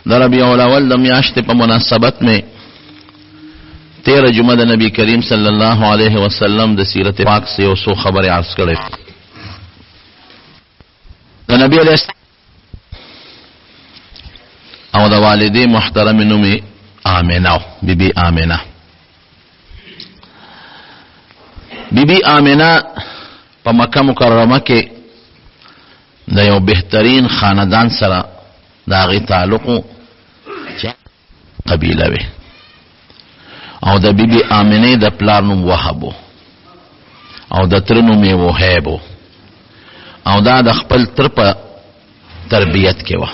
در ربیع الاول د میاشتې په مناسبت میں 13 جمعه د نبی کریم صلی الله علیه وسلم د سیرت پاک سے یو څو خبرې عرض کړې. د نبی علیہ السلام او د والدې محترم نوم آمنه، بی بی آمنه. بی بی آمنه په مکه مکرمه کې د یو بهترین خاندان سره د هغې تعلق قبیله وي او د بی بی آمنه د پلار نوم وهب او د تر نوم یې وهیب او دا د خپل تر په تربیت کې وه.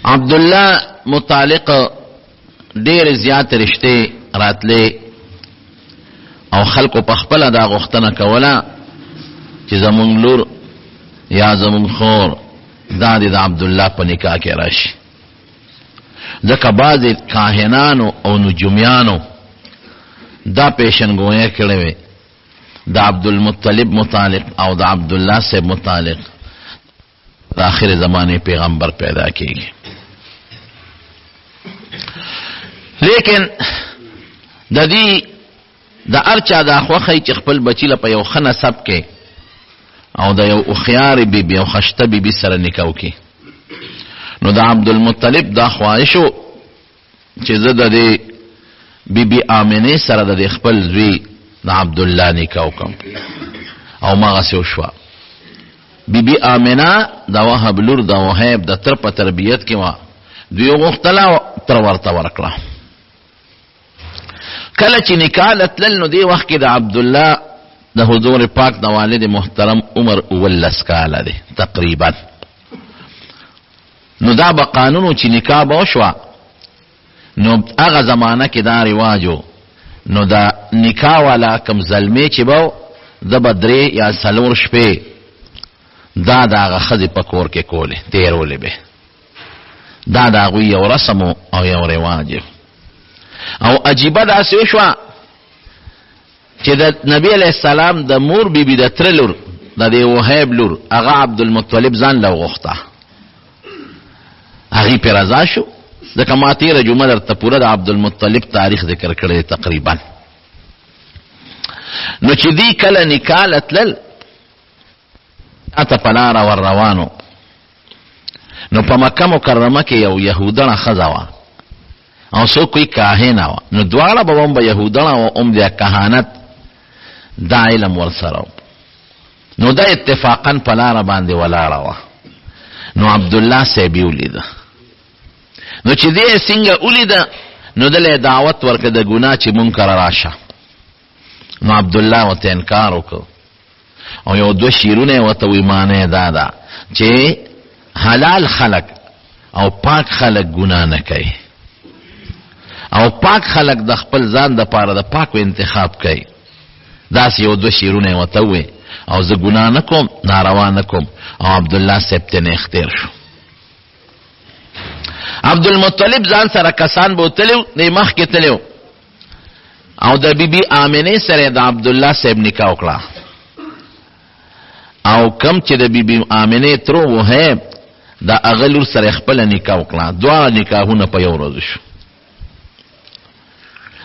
عبدالله متعلق ډېر زیات رشتې راتلې او خلکو په خپله دا غوښتنه کوله چې زمونږ لور یا زمونږ خور دا د عبدالله په نکاح کې راشي، ځکه بعضې کاهنانو او نجومیانو دا پیشنګویه کړې وې د عبدالمطلب متعلق او د عبدالله صاحب متعلق د آخر زمانه پیغمبر پیدا کیږي. لیکن د دې د هر چا دا خوښی چې خپل بچي له په یو ښه نسب کې او د یو هوښیارې بیبي او خشته بیبي سره نکاح وکړي. نو د عبدالمطلب دا خواهش و چې زه د دې بیبي آمنې سره د خپل زوی د عبدالله نکاح وکړم او مغسې وشوه. بیبي آمنه د وهب لور د وهیب د تر په تربیت کې وه، دوی غوښتله تر ورته ورکړه. کله چې نکاح لتلل نو دې وخت کې د عبدالله د حضور پاک د والد محترم عمر 19 کاله دی تقریبا. نو دا به قانونو چې نکاح به وشوه نو هغه زمانه کې دا رواجو، نو دا نکاح والا کم زلمی چې به د به 3 یا 4 شپې دا د هغه ښځې په کور کې کولې تېرولې به. دا د هغوی یو رسم او یو رواج او عجیبه داسې وشوه چې د نبی علیہ السلام د مور بیبي د تره لور د دې وهیب لور هغه عبدالمطلب ځان له وغوښته، هغې پرې رضا شو. ځکه ما تېره جمعه درته پوره د عبدالمطلب تاریخ ذکر کړی تقریبا. نو چې دی کله نکاح لتلل اته په لاره ور روانو نو په مکه مکرمه کې یو یهودنه ښځه وه او څوک کوي کاهنه وه. نو دواړه به هم به یهودنه و هم د کهانت دا علم ورسره. نو دا اتفاقا په لاره باندې ولاړه وه. نو عبدالله صاحب یې ولیده. نو چې دې څنګه ولیده نو دله دعوت ورکړه د ګناه چې مونږ کره راشه. نو عبدالله ورته انکار وکړ او یو 2 شیرونه ورته وی معنی دا ده چې حلال خلق او پاک خلق ګناه نه کوي او پاک خلق د خپل ځان د پاره د پاکو انتخاب کوي. داسې یو 2 شیرونه ورته وی او زه ګناه نه کوم ناروا نه کوم او عبدالله صاحب ته نه اختیار شو. عبدالمطلب ځان سره کسان بوتلو د مخکې تلو او د بیبي آمنې سره د عبدالله صاحب نکاح وکړه او کم چې د بیبي آمنې تر وهیب د هغه لور سره خپل نکاح وکړه. دواړه نکاحونه په یو ورځ شو.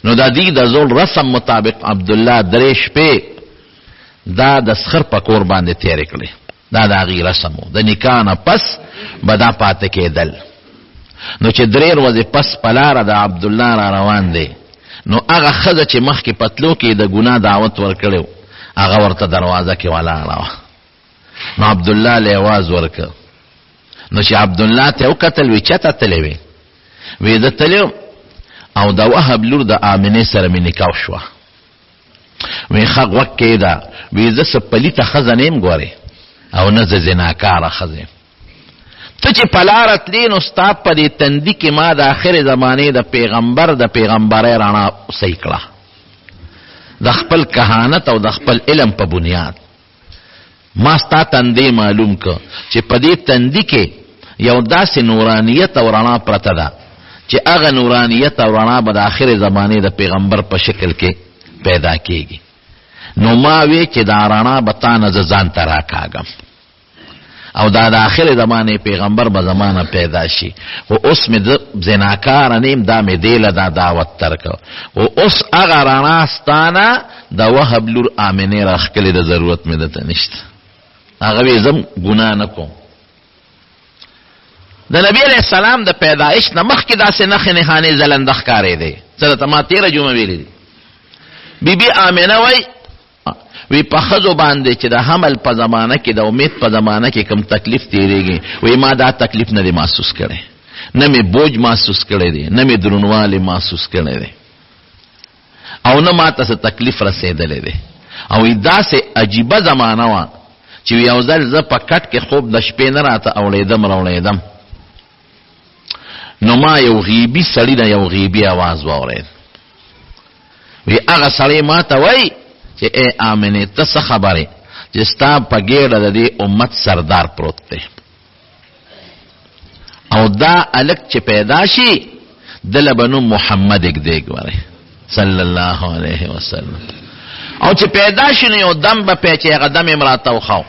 نو د دې د زول رسم مطابق عبدالله 3 شپې دا د سخر په کور باندې تېرې کړې. دا د هغې رسم و. د نکاح نه پس به دا پاتې کېدل. نو چې 3 ورځې پس په لاره د عبدالله را روان دی نو هغه ښځه چې مخکې پتلو کې د ګناه دعوت ورکړی هغه ورته دروازه کې ولاړه وه. نو عبدالله له اواز ورکړ. نو چې عبدالله ته وکتل وی چېرته تللی وې؟ وی زه تللی او د وهب لور د آمنې سره مې نکاح شوه. وی ښه غوږ کېږده. وی زه څه پلیته ښځه نه یم ګورې او نه زه زناکاره ښځه یم. ته چې په لاره تلې نو ستا په دې تندي کې ما د آخرې زمانې د پیغمبر د پیغمبرۍ رڼا صحیح کړه د خپل کهانت او د خپل علم په بنیاد. ما ستا تندی معلوم که چې په دې تندي کې یو داسې نورانیت او رڼا پرته ده چې هغه نورانیت او رڼا به د آخرې زمانې د پیغمبر په شکل کې پیدا کېږي. نو ما وی چې دا رڼا به تا نه زه ځان ته راکاږم او دا د آخر زمانه پیغمبر به زمانه پیدا شي خو اوس مې د زناکار نیم دا مې دیله دا دعوت ترکو او اوس هغه رڼا ستانه د وهب لور آمنې راښکلې د ضرورت مې دته نشته هغه وی زم ګناه نه کوم د نبی علیہ السلام د پیدایش نه مخکې داسې نښې نښانې ځلنده ښکارېدې څه درته ما تېره جمعه ویلې دي بیبي آمنه وی په ښځو باندې چې د حمل په زمانه کې د امید په زمانه کې کم تکلیف تېرېږي وی ما دا تکلیف نه دی محسوس کړی نه مې بوج محسوس کړی دی نه مې درونوالی محسوس کړی دی او نه ما ته څه تکلیف رسېدلی دی او داسې عجیبه زمانه وه چې یو ځل زه په کټ کې خوب د شپې نه راته اوړېدم نو ما یو غیبي سړي نه یو غیبي آواز واورېد وی هغه سړی ما ته وایي چې ای آمنې ته څه خبرې چې ستا په ګېډه د دې امت سردار پروت دی او دا الک چې پیدا شي دله به نوم محمد اګدې ګورئ صلی الله علیه وسلم او چې پیدا شي نو یو دم به پی چې هغه دم یې راته وښو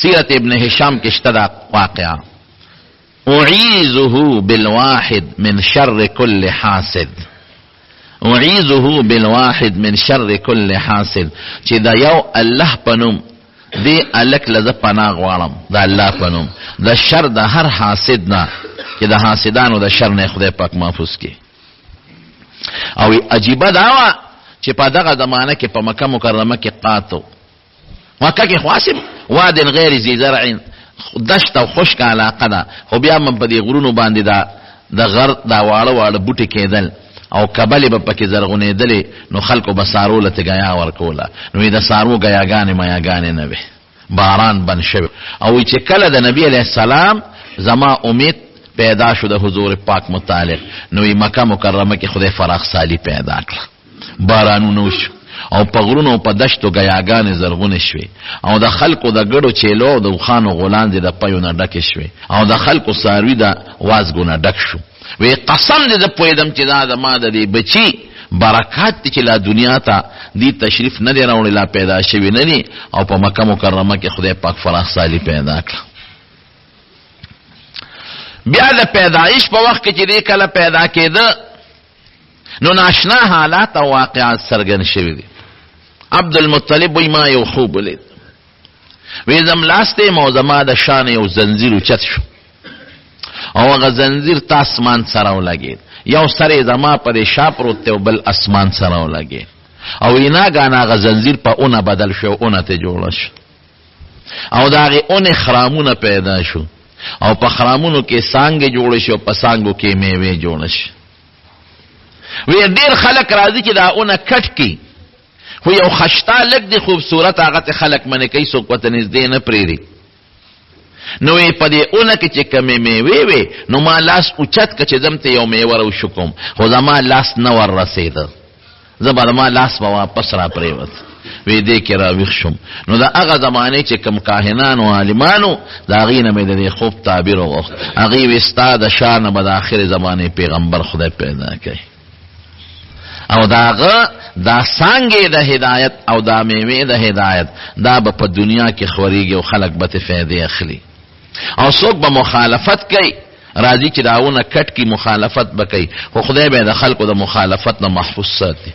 سیرت ابن هشام کې شته دا واقعه اعیذه بالواحد من شر كل حاسد اعیذه بالواحد من شر كل حاسد چې دا یو الله پنوم دی الک لزه پناه غواړم دا الله پنوم د شر د هر حاسد نه چې د حاسدانو د شر نه خدای پاک محفوظ کړي او عجیبه دا وه چې په دغه زمانه کې په مکه مکرمه کې قاتو مکه کې خواصم واد غیر ذی زرع دشت او خشک علاقه ده خو بیا هم په دې غرونو باندې د غر دا واړه واړه بوټي کېدل او کبلې به پکې زرغونېدلې نو خلکو به سارو له تګیا ورکوله نو د سارو ګیاګانې میاګانې نه وې باران بند شوی او چې کله د نبی علیه السلام زما امید پیدا شو د حضور پاک متعلق نو مکه مکرمه کې خدای فراخ سالی پیدا کړه بارانونه وشو او په غرونو په دشتو ګیاګانې زرغونې شوې او د خلکو د ګډو چیلو او د اوښانو غولانځې د پیو نه ډکې شوې او د خلکو څاروي د وازګو نه ډک شو وی قسم دې زه پوهېدم چې دا زما د دې بچي برکات دي چې لا دنیا ته دې تشریف نه دی راوړی لا پیدا شوي نه دي او په مکه مکرمه کې خدای پاک فراخ سالي پیدا کړه بیا د پیدایش په وخت کې چې دې کله پیدا کېده نو ناشنا حالات او واقعات سرګن شوي دي عبدالمطلب وی ما یو خوب ولید وی زم لاسته مو زما د شان یو زنجیر اوچت شو او هغه زنجیر ته اسمان سره ولګېد یو سر زما په شا پروت دی او بل اسمان سره ولګېد او ایناګان هغه زنجیر په اونه بدل شو اونه ته جوړ شو او د هغې اونې خرامونه پیدا شو او په خرامونو کې سانګې جوړې شو په سانګو کې میوې جوړه شو وی ډېر خلک راځي چې دا اونه کټ کړي خو یو خشتا لږ دی خوبصورت هغه ته خلک منې کوي څوک ورته نږدې نه پرېږدي نو یې په دې اونه کې چې کمې میوې وې نو ما لاس اوچت که چې ځم ته یو میوه راوشو کوم خو زما لاس نه ور رسېده زه به ما لاس به واپس را پرېوت وی دې کې راویښ شوم نو د هغه زمانې چې کوم کاهنانو عالمانو د هغې نه مې د دې خوب تعبیر وغوښت هغې وی ستا د شا نه به د آخرې زمانې پیغمبر خدای پیدا کوي او داغه دا څنګه د هدایت او دا میوه د هدایت دا په دنیا کې خوريږي او خلق به ته فائدې اخلي او څوک به مخالفت کوي راځي چې داونه کټ کی مخالفت بکي خو خدای به د خلقو د مخالفت نه محفوظ ساتي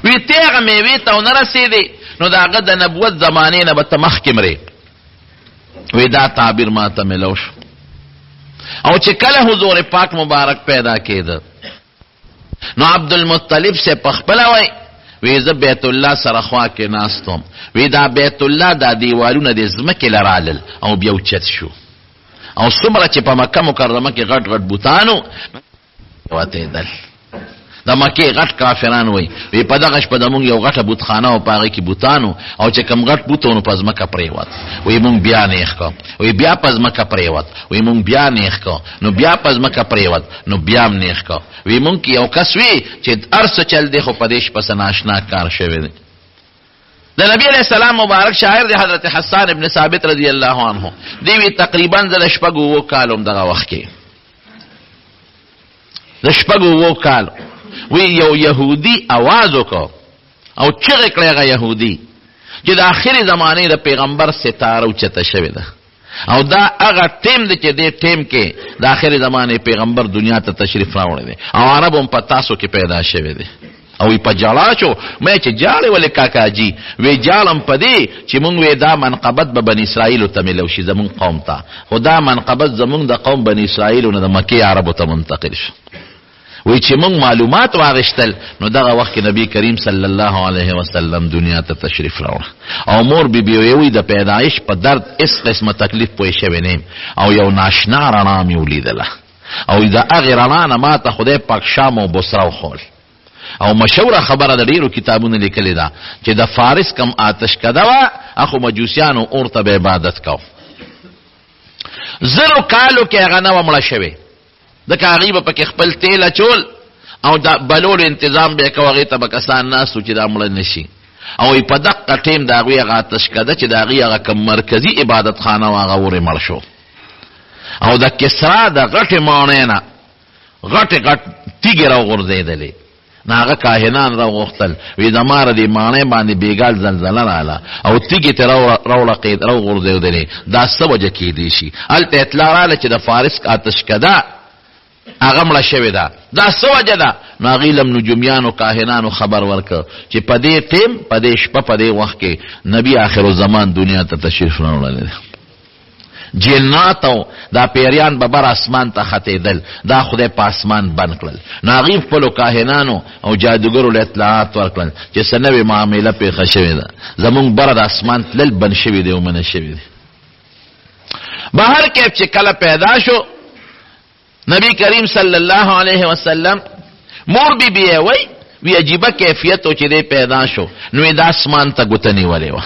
وی تیغه میوه ته نه رسیدي نو داغه د نبوت زمانه نه به تمخ کمري وی دا تعبیر ما ته ملوش او چې کله حضور پاک مبارک پیدا کېده نو عبدالمطلب سے پخپله وی زه بیت الله سره خوا کې ناستم وی دا بیت الله دا دیوالونه د ځمکې لرالل او بیا اوچت شو او څومره چې په مکه مکرمه کې غټ غټ بوتانو وتېدل د مکې غټ کافران وی په دغه شپه زمونږ یو غټه بوتخانه او په هغې کې بوتانو او چې کوم غټ بوت و نو په ځمکه پرېوت وی مونږ بیا نیغ کړ وی بیا په ځمکه پرېوت وی مونږ بیا نیغ کړ نو بیا په ځمکه پرېوت نو بیا هم نیغ کړ وی مونږ کې یو کس وی چې هر څه چل دی خو په دې شپه څه ناشنا کار شوی دی د نبی علیہ السلام مبارک شاعر دی حضرت حسان ابن ثابت رضی الله عنه دی وی تقریبا د شپږو اووه کالو دغه وخت کې د شپږو اووه کالو وی یو یهودی आवाज وکړ او چغې کړې هغه یهودي چې د آخري زمانې د پیغمبر ستاره اوچته شوې ده او دا هغه ټیم دی چې دې ټیم کې د آخر زمانه پیغمبر دنیا ته تشریف راوړی دی او عرب هم په تاسو کې پیدا شوی دی او په جاړه شو مې چې جاړې ولې کاکاجي وی جالم پدې چې مونږ وې دا منقبت به بنی اسرائیل ته ملو شي زمون قوم ته خدا منقبت زمون د قوم بنی اسرائیل نه د مکی عربو ته منتقل شو وی چې مونږ معلومات واغشتل نو دغه وخت نبی کریم صلی الله علیه وسلم دنیا ته تشریف راوړ او مور بیبي وی د پیدایش په درد اس قسمه تکلیف پوي شوی نه او یو ناشنا رڼا مې ولیدله او دا هغه رڼا نه ما ته خدای پاک شام او بصره وخول او مشهوره خبره د ډیرو کتابونو لیکلې ده چې د فارس کم آتش کده وا اخو مجوسیانو اورته به عبادت کو زرو کالو کې هغه نه مړه شوی د کاغیب په کې خپل تیل چول او د بلول تنظیم به کوي ته بکسان ناسو چې د عمل نشي او په دقه ټیم دا غوی هغه آتش کده چې دا غي هغه کم مرکزی عبادت خانه واغه ور مړ شو او د کسرا د غټ مانینا غټ تیګ را غورځیدلې ناغه کاهنان را غختل وی دمار دی مانه باندې بیګال زلزلہ رااله او تیګی ته راولقید را غورځیدلې دا سوجه کې دی شي الته اطلاع رااله چې د فارس آتش کده هغه مړه شوی ده دا سوجه ده ناغیلم نجومیانو کاهنانو خبر ورک چې په دې ټیم په دې شپه په دې وخت کې نبی آخر الزمان دنیا ته تشریف راوړل جناتو دا پیریان ببر اسمان ته ختیدل دا خدای په اسمان بند کړل ناغیب پلو کاهنانو او جادوګرو له اطلاعات ورکړل چې سنوي معاملې په خښوي ده زمونږ بر د اسمان تل بند شوی دی او من شوی دی بهر کې چې کله پیدا شو نبی کریم صلی الله علیه وسلم مور بی بی وی عجیبه کیفیت او چې دی پیدا شو نو د اسمان ته ګوتنی ولې و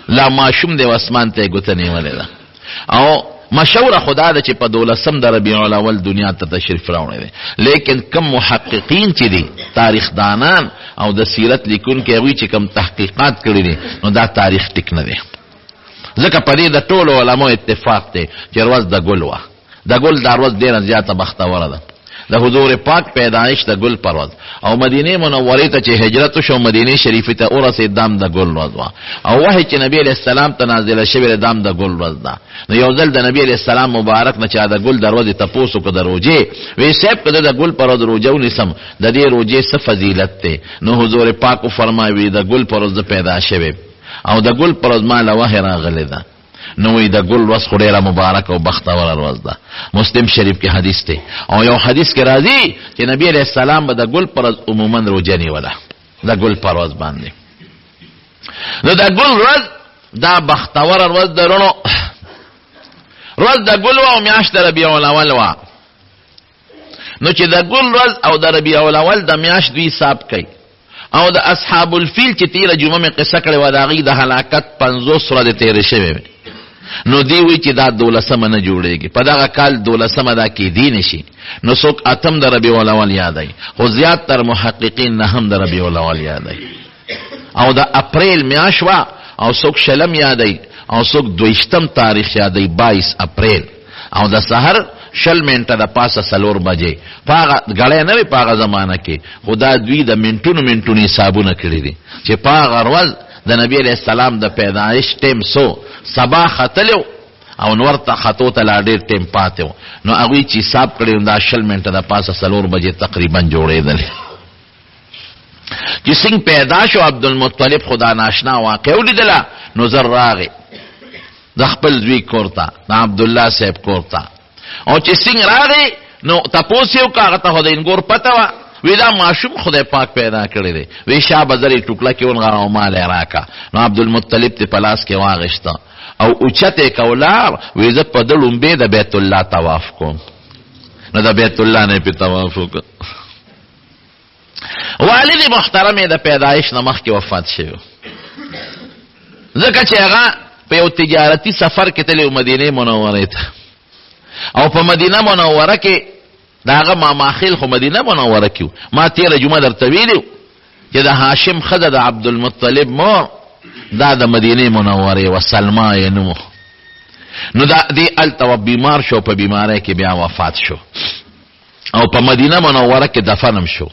لا ماشوم دی اسمان ته ګوتنی ولې ده او مشوره خدا ده چې په 12 د ربیع الاول دنیا ته تشریف راوړی دی لیکن کم محققین چې دي تاریخ دانان او د سیرت لیکونکي هغوی چې کم تحقیقات کړي دي نو دا تاریخ ټیک نه دی ځکه په دې د ټولو علماو اتفاق دی چې ورځ د ګل وه د ګل دا ورځ ډېره زیاته بختوره ده د حضور پاک پیدایش د ګل پر ورځ او مدینه منورې ته چې هجرت شو مدینه شریفه ته ورسېد دام د ګل ورځ وه او وحی چې نبی علیہ السلام ته نازله شوې دام د ګل ورځ ده نو یو ځل د نبی علیہ السلام مبارک نه چا د ګل دروازه تپوسو کو د روزه وی صاحب کده د ګل پر ورځ روزه ونیسم د دې روزه څه فضیلت ته نو حضور پاک فرمایي د ګل پر ورځ پیدا شوه او د ګل پر ورځ مال وحی راغله ده نو د ګل ورځ خوريره مبارک او بختور ورځ ده مسلم شریف کې حدیث ته او یو حدیث کې راځي چې نبی علیہ السلام به د ګل پر ورځ عموما روزنی ولا د ګل پر ورځ باندې نو د ګل ورځ دا بختور ورځ درونو ورځ د ګل او میاشت ربیع الاول وا نو چې د ګل ورځ او د ربیع الاول د میاشت دوی حساب کوي او د اصحاب الفیل چې تیر جمعه می قصه کړي و دا غي د هلاکت 50 ورځې تیر شوه نو دی وی چې دا 12 نه جوړيږي په دغه کال 12 دا کې دی نشي نو څوک اتم د ربیع الاول یادای خو زیات تر محققین نه هم د ربیع الاول یادای او د اپریل میاشت وا او څوک شلم یادای او څوک 22 تاریخ یادای 22 اپریل او د سحر شل منټه د پاسه سلور بجې پاغه غړې نه وی پاغه زمانہ کې خدا دوی د منټونو حسابونه کړی دي چې پاغه ورځ د نبی علیہ السلام د پیدایش ټیم سو سبا خطلو او نور ته خطو ته لا ډیر ټیم پاتو نو هغه چې حساب کړی دا شل منټه د پاسه سلور بجې تقریبا جوړېدل چې څنګه پیدا شو عبدالمطلب خدا ناشنا واقع ولیدله نو زر راغی د خپل زوی کورتا د عبد الله صاحب کورتا او چې څنګه راغی نو تاسو یو کاغه ته خدای ګور پتا وا ویدا معشوم خدای پاک پیدا کړی دی وی شابه زری ټوکلا کې ونغه او مال راکا نو عبدالمطلب ته پلاس کې واغښتا او اوچته کولار وی ز په دلومبه د بیت الله طواف کوم نو د بیت الله نه په طواف وکړ والد محترم د پیدایش نه مخکې وفات شوی ځکه چې هغه په یو تجارتی سفر کې تللی مدینه منوره ته او په مدینه منوره کې داغه ما ماخیل خو مدینه منوره کې ما تیر جمعه درته ویلو چې د هاشم خزه د عبدالمطلب مور دا د مدینه منوره و سلمہ نو دا دی التو بیمار شو په بیماری کې بیا وفات شو او په مدینه منوره کې دفنم شو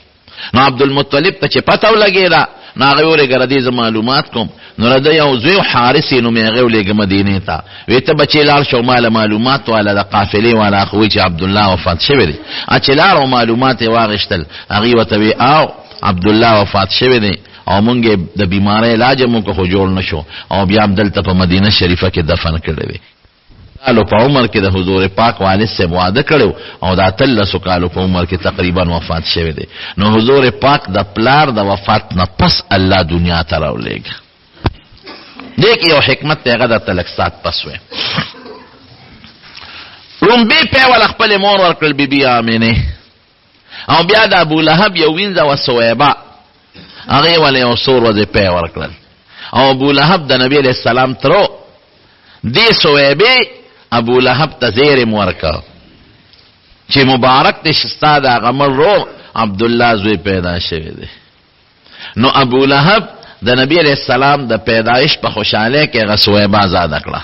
نو عبدالمطلب ته چې پته ولګی دا نو هغه ورګه ردی ز معلومات کوم نو رده یو زوی حارث نو مې هغه ولېږه مدینې ته وی ته بچی لاړ شو مال معلومات والا د قافلې والا خو چې عبد الله وفات شوی دی چې لاړ او معلومات یې واغشتل هغه وته وی او عبد الله وفات شوی دی او مونږه د بیماری علاج مونږ خو جوړ نشو او بیا دلته په مدینه شریفه کې دفن کړی دی کالو په عمر کې د حضور پاک والد سے وعده کړو او د 13 کالو په عمر کې تقریبا وفات شوی دی نو حضور پاک د پلار د وفات نه پس الله دنیا ته راولېږي دیکھ یو حکمت ته هغه د تلک سات پس وې رومبي په ول خپل مور ورکړل بیبي امینه او بیا د ابو لهب یو وینځه وسویبا هغه ول یو سور وځي په ورکړل او ابو لهب د نبی علیہ السلام ترو دې سویبه ابو لهب ته زیر مورکا چې مبارک دې شستا د غمر رو عبد الله زوی پیدا شوی دی نو ابو لهب د نبی علیہ السلام د پیدایش په خوشاله کې غسویبه آزاد کړه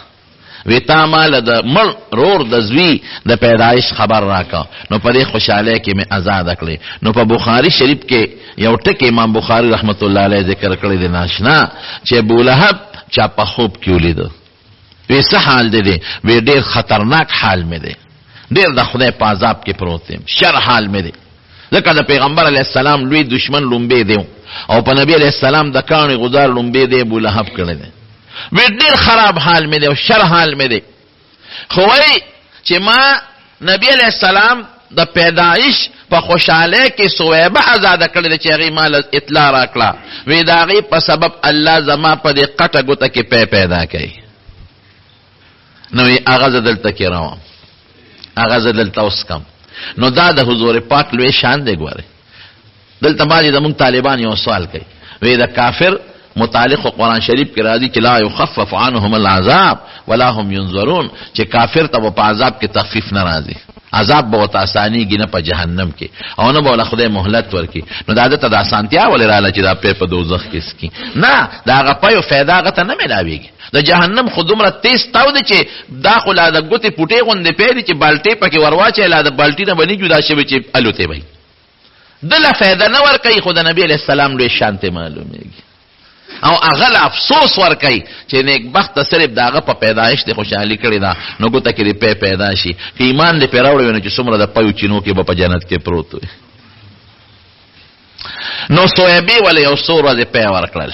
وی تا مال د مر رور د زوی د پیدایش خبر راکا نو په دې خوشاله کې مې آزاد کړې نو په بخاری شریف کې یو ټکی امام بخاری رحمت الله علیه ذکر کړی دی ناشنا چې ابو لهب چا په خوب کې ولید وی څه حال دی وی ډیر خطرناک حال مې دی ډیر د خدای په عذاب کې پروت یم شر حال مې دی ځکه د پیغمبر علیه السلام لوی دشمن لومبه دی او په نبی علیہ السلام د کانې غزار لومبه دی ابو لهب کړی دی وی ډیر خراب حال مې دی او شر حال مې دی خو وی چې ما نبی علیہ السلام د پیدایش په خوشاله کې سویبه آزاد کړل چې هغه مال اطلاع راکړه وی دا غي په سبب الله زما په دې قټه ګوته کې پیدا کړي نو هغه دلته کې راو هغه دلته اوس کم نو دا د حضور پاک لوی شان دی ګوره دلته باندې د مونږ طالبان یو سوال کوي وی دا کافر متعلق قرآن شریف کې راځي چې لا يخفف عنهم العذاب ولا هم ينظرون چې کافر ته په عذاب کې تخفیف نه راځي عذاب به وت اسانيږي نه په جهنم کې او نه به خدای مهلت ورکي نو دا د اسانتیا ولې رااله چې دا په دوزخ کې سکي نه دا هغه په فایده غته نه ملاويږي د جهنم خودمره تیز تاو دي چې داخله د ګوتې پټې غوندې پیری چې بالټې پکې ورواچې لا د بالټې نه بني جدا شوی چې الوته وي دله فایده نه ور کوي خدای نبی علیہ السلام لوی شانته معلومیږي او اغل افسوس ور کوي چې نیک بخت صرف داغه په پیدایش د خوشحالي کړی دا نو ګوته کې په پیدا شي چې ایمان دې پیراوړي نو چې څومره د پيو چینو کې په جنت کې پروت وي نو سویبی ولې یو سور ورځ په ورکړل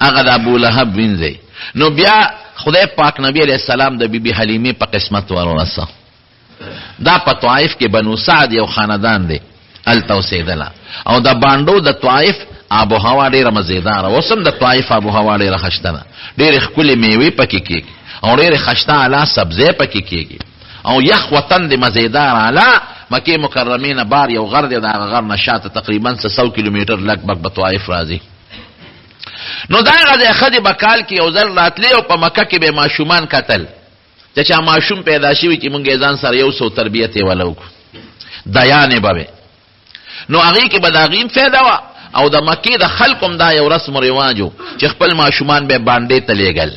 هغه د ابو لهب وینځي نو بیا خدای پاک نبی علیہ السلام د بیبي حلیمه په قسمت ورورسه دا په طائف کې بنو سعد یو خاندان دی التوسیدلا او د باندو د طائف آب و هوا ډیره مزیدار اوسم د طائف آب و هوا ډیره خشتنه ډیره خولي میوه پکې کېږي او ډیره خشته اعلی سبزی پکې کېږي او یخ وطن د مزیدار اعلی مکه مکرمه بار یو غر دی دا غر نشاط تقریبا 100 کیلومتر لګبګ په طائف راځي نو دا غزه خدي بکال کې یو ځل راتلی او په مکه کې به ماشومان قتل چې چا ماشوم پیدا شي چې مونږه ځان سره یو سو تربیت یې ولو دیانه به نو هغه کې بداغین فایده وا او د مکه د خلقم دا یو رسم او رواجو چې خپل ماشومان به باندې تلېګل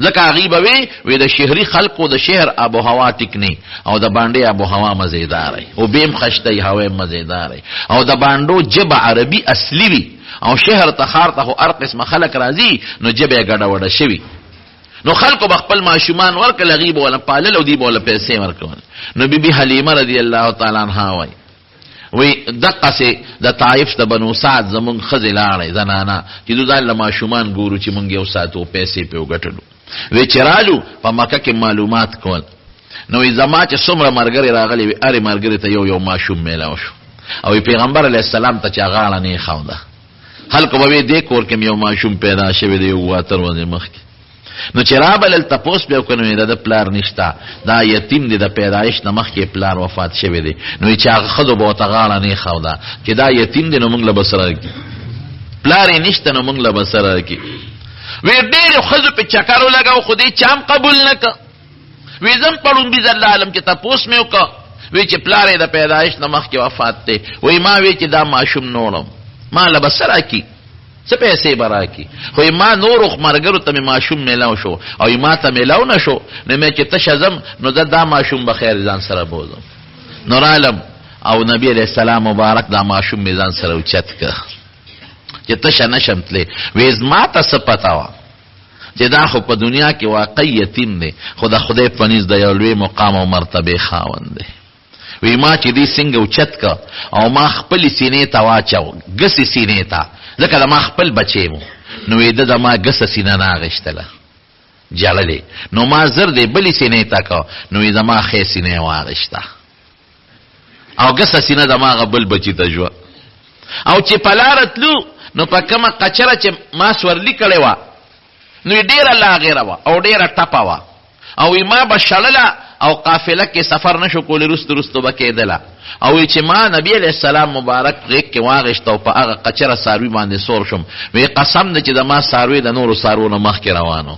لکه غیبه وی د شهري خلقو د شهر ابو هوا ټیکنی او د باندې ابو هوا مزیدار او بیم خشته هوا مزیدار او د باندو جبه عربي اصلي وی او شهر تخار ته هر قسم خلق راځي نو جبه ګډه وډه شوی نو خلقو بخپل ماشومان ورکل غیب ولا پالل او دی بوله پیسې ورکول نو بیبي حلیمه رضی الله تعالی عنها وی دقه سي د طائف د بنو سعد زمون خزلاړې زنانا چې دوی ځل ماشومان ګورو چې مونږ یو ساتو پیسې په وګټلو وی چرالو په مکه کې معلومات کول نو زما چې څومره مرګري راغلي وی اره مرګري ته یو ماشوم میلاو شو او پیغمبر علی السلام ته چا غاړه نه خاونده خلق به دې کور کې یو ماشوم پیدا شوی دی واتر وځي مخ نو چرابل التپوس به کنه د پلار نشتا دا یتیم دی د پیدایش نه مخ کې پلار وفات شوی دی نو چې هغه خدو به تغاړه نه خاوده چې دا یتیم دی نو موږ له بسره کی پلار یې نشته نو موږ له بسره کی وی ډېر خزو په چکرو لگاو خو دې چام قبول نک وی زم پړون بي زل عالم چې تپوس مې وک وی چې پلار یې د پیدایش نه مخ کې وفات دی وی ما وی چې دا ماشوم نورم ما له بسره کی څه پیسې برا کی خو ما نور مرګرو ته ماشوم میلاو شو او ما ته میلاو نشو نو مې چې تشزم نو دا ماشوم بخیر ځان سره بوزم نور عالم او نبی علیہ السلام مبارک دا ماشوم میزان سره اوچت ک چې چې تشه نشم تللی. وی زما ته څه پته وه چې دا خو په دنیا کې واقعي یتیم دی، خو د خدای په نزد د یو لوی مقام او مرتبې خاوند دی. وی ما چې دې څنګه اوچت که او ما خپلې سینې ته واچو، ګسې سینې ته، ځکه د ما خپل بچی مو. نو وی ده د ما ګسه سینه نه اغېشتله، جړلې. نو ما زر دې بلې سینې ته که، نو وی زما ښې سینه یې واغېشته او ګسه سینه د ما هغه بل بچي ته ژوه. او چې په لاره تلو نو په کومه قچره چې ما سورلي کړې وه نو ډیره لاغیره وه او ډیره ټپه وه، او ما به شړله او قافله کې سفر نشو کولی، رستو رستو به کېدله. او چې ما نبی علیه السلام مبارک غیږ کې واغېشته او په هغه قچره څاروي باندې سور شم. وی قسم دی چې د ما څاروي د نورو څاروو نه مخکې روانو.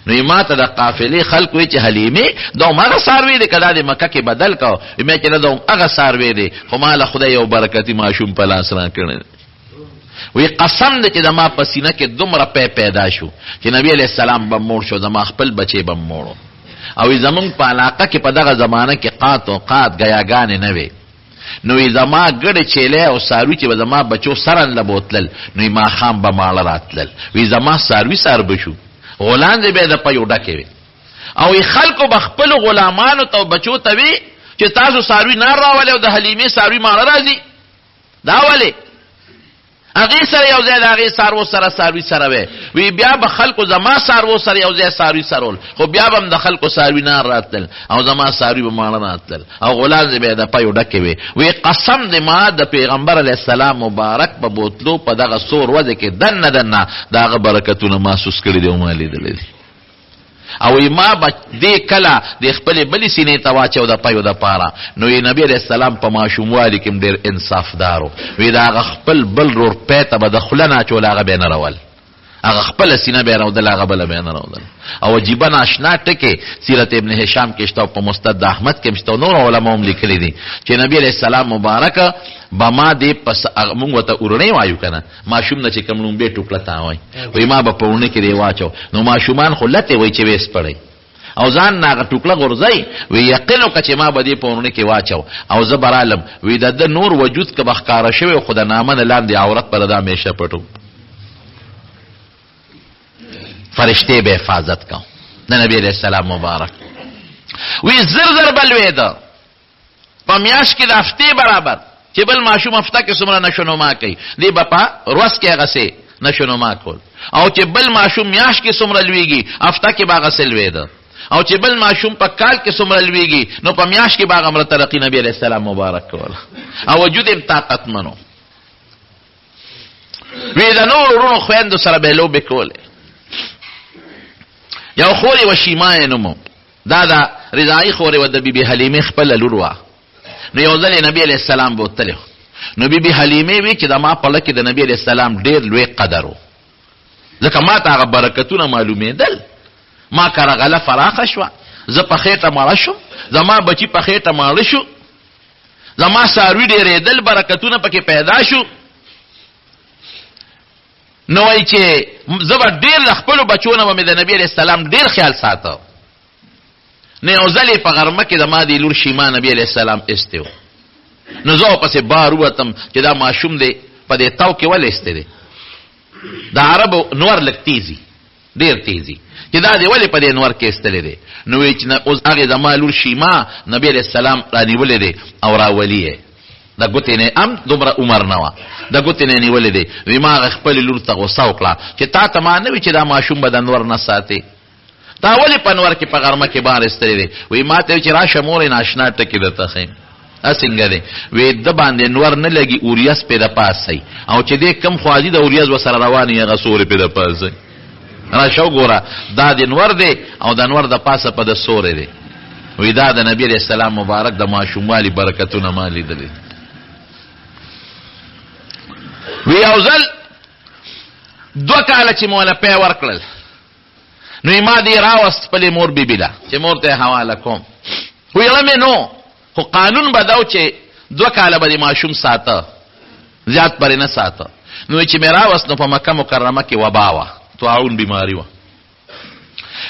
نو ما ته د قافلې خلک وی چې حلیمې دا هماغه څاروي دی که دا د مکه کې بدل کو؟ ما چې نه دا هغه څاروی دی، خو ما له خدای یو برکتي ماشوم په لاس را کړی. وی قسم دی چې د ما په سینه کې دومره پیدا شو چې نبی علیه السلام به موړ شو، زما خپل بچی به موړو. او زمونږ په علاقه کې په دغه زمانه کې قات او قات ګیاګانې نه وې. نو زما ګډې چیلې او څاروي چې به زما بچو سرنله بوتلل، نو ماښام به ماړه راتلل. وی زما څاروي سر به شو، غلاندې به د پیو ډکې وې. او خلکو به خپلو غلامانو ته بچو ته وی چې تاسو څاروي نه راولئ او د حلیمې څاروي ماړه راځي. دا ولې؟ هغې سره یو ځای د هغې څاروو سره څاروي سره وی. وی بیا به خلکو زما څاروو سره یو ځای څاروي سرول، خو بیا به هم د خلکو څاروي نه راتلل او زما څاروي به ماړه راتلل او غلاندې به یې د پیو ډکې وې. وی قسم د ما د پیغمبر علیه السلام مبارک په بوتلو په دغه سور وځې کې دننه دننه د هغه برکتونه محسوس کړي دي او ما لیدلی دي. او ما به دې کله د خپلې بلې سینې ته واچو د پیو دپاره. نو نبی علیه السلام په ماشوموالي کې هم ډېر انصافدار و. وی د هغه خپل بل روپۍ ته به د خوله نه اچول، هغه به یې نه رول، هغه خپله سینه به یې رودل، هغه بله به یې نه رودل. او عجیبه ناشنا ټکې سیرت ابن هشام کې شته او په مستد د احمد کې هم شته، نور علما هم لیکلي دي چې نبی علیه السلام مبارکه به ما دې مونږ ورته اورنۍ وایو که نه، ماشوم نه چې کوم لومبې ټوکړه ته وایي، وایي ما به په اورنۍ کې دې واچو. نو ماشومان خو لتې وایي چې ویس پړئ او ځان نه هغه ټوکړه غورځئ. وی یقین وکړه چې ما به دې په اورنۍ کې واچو او زه به رالم. وی د ده نور وجود که به ښکاره شوی خو د نامه نه لاندې عورت به د ده همیشه پټو. فرشتې به حفاظت کو د نبی علیه السلام مبارک. وی زر زر به لوېده په میاشت کې د هفتې برابر، چې بل ماشوم هفته کې څومره نشونما کوي، دی به په ورځ کې هغسې نشونما کول. او چې بل ماشوم میاشت کې څومره لویږي، هفته کې به هغسې لوېده. او چې بل ماشوم په کال کې څومره لویږي، نو په میاشت کې به هغه مره ترقي نبی علیه السلام مبارک کوله. او وجود یې طاقتمنو. وی د نورو ورونو خویندو سره به یې لوبې کولې. یو خور یې وه شیما یې نوم، دا د رضایي خور یې وه د بیبي حلیمې خپله لور وه. نو یو ځل یې نبی علیه السلام بوتلی، نو بیبي حلیمې وی چې د ما په لکه د نبی علیه السلام ډېر لوی قدر و، ځکه ما ته هغه برکتونه معلومېدل. ما کرغله فراخه شوه، زه په خېټه مړه شم، زما بچي په خېټه ماړه شو، زما څاروي ډېرېدل، برکتونه پکې پیدا شو. نو وایي چې زه به ډېر د خپلو بچو نه به مې د نبي علیه السلام ډېر خیال ساته. نو یو ځل یې په غرمه کې د ما دې لور شیما نبي علیه السلام ایستی و. نو زه ورپسې بار ووتم چې دا ماشوم دی په دې تاو کې ولې ایستی دی. د عربو نور لږ تیزي، ډېر تیزي، چې دا دی ولې په دې نور کې ایستلی دی. نو وایي چې اوس هغې زما لور شیما نبي علیه السلام رانیولی دی او راولي یې. د ګوتې نه هم دومره عمر نه وه، د ګوتې نه یې نیولې دی. وایي ما هغه خپلې لور ته غوسه وکړه چې تا ته ما نه وي چې دا ماشوم به د نور نه ساتې، تا ولې په نور کې په غرمه کې بار ایستلی دی. وایي ما ته وایي چې راشه مورې ناشنا ټکې درته ښیم. څنګه دی؟ وی د باندې نور نه لګي، اوریاس پې د پاسئ، او چې دې کم خوازي د اوریاس ورسره روانې هغه سورې پې د پاسئ. راشه وګوره دا د نور دی او د نور د پاسه په د سورې دی. وی دا د نبي علیه السلام مبارک د ماشوموالي برکتونه ما لیدلي. وی یو ځل 2 کاله چې موله پی ورکړل، نو ما دې راوست خپلې مور بیبي له چې مور ته یې حواله کوم. ویله مې نو، خو قانون به دا و چې 2 کاله به دې ماشوم ساته، زیات پرې نه ساته. نو چې مې راوست نو په مکه مکرمه کې وبا وه، طاعون بیماري وه.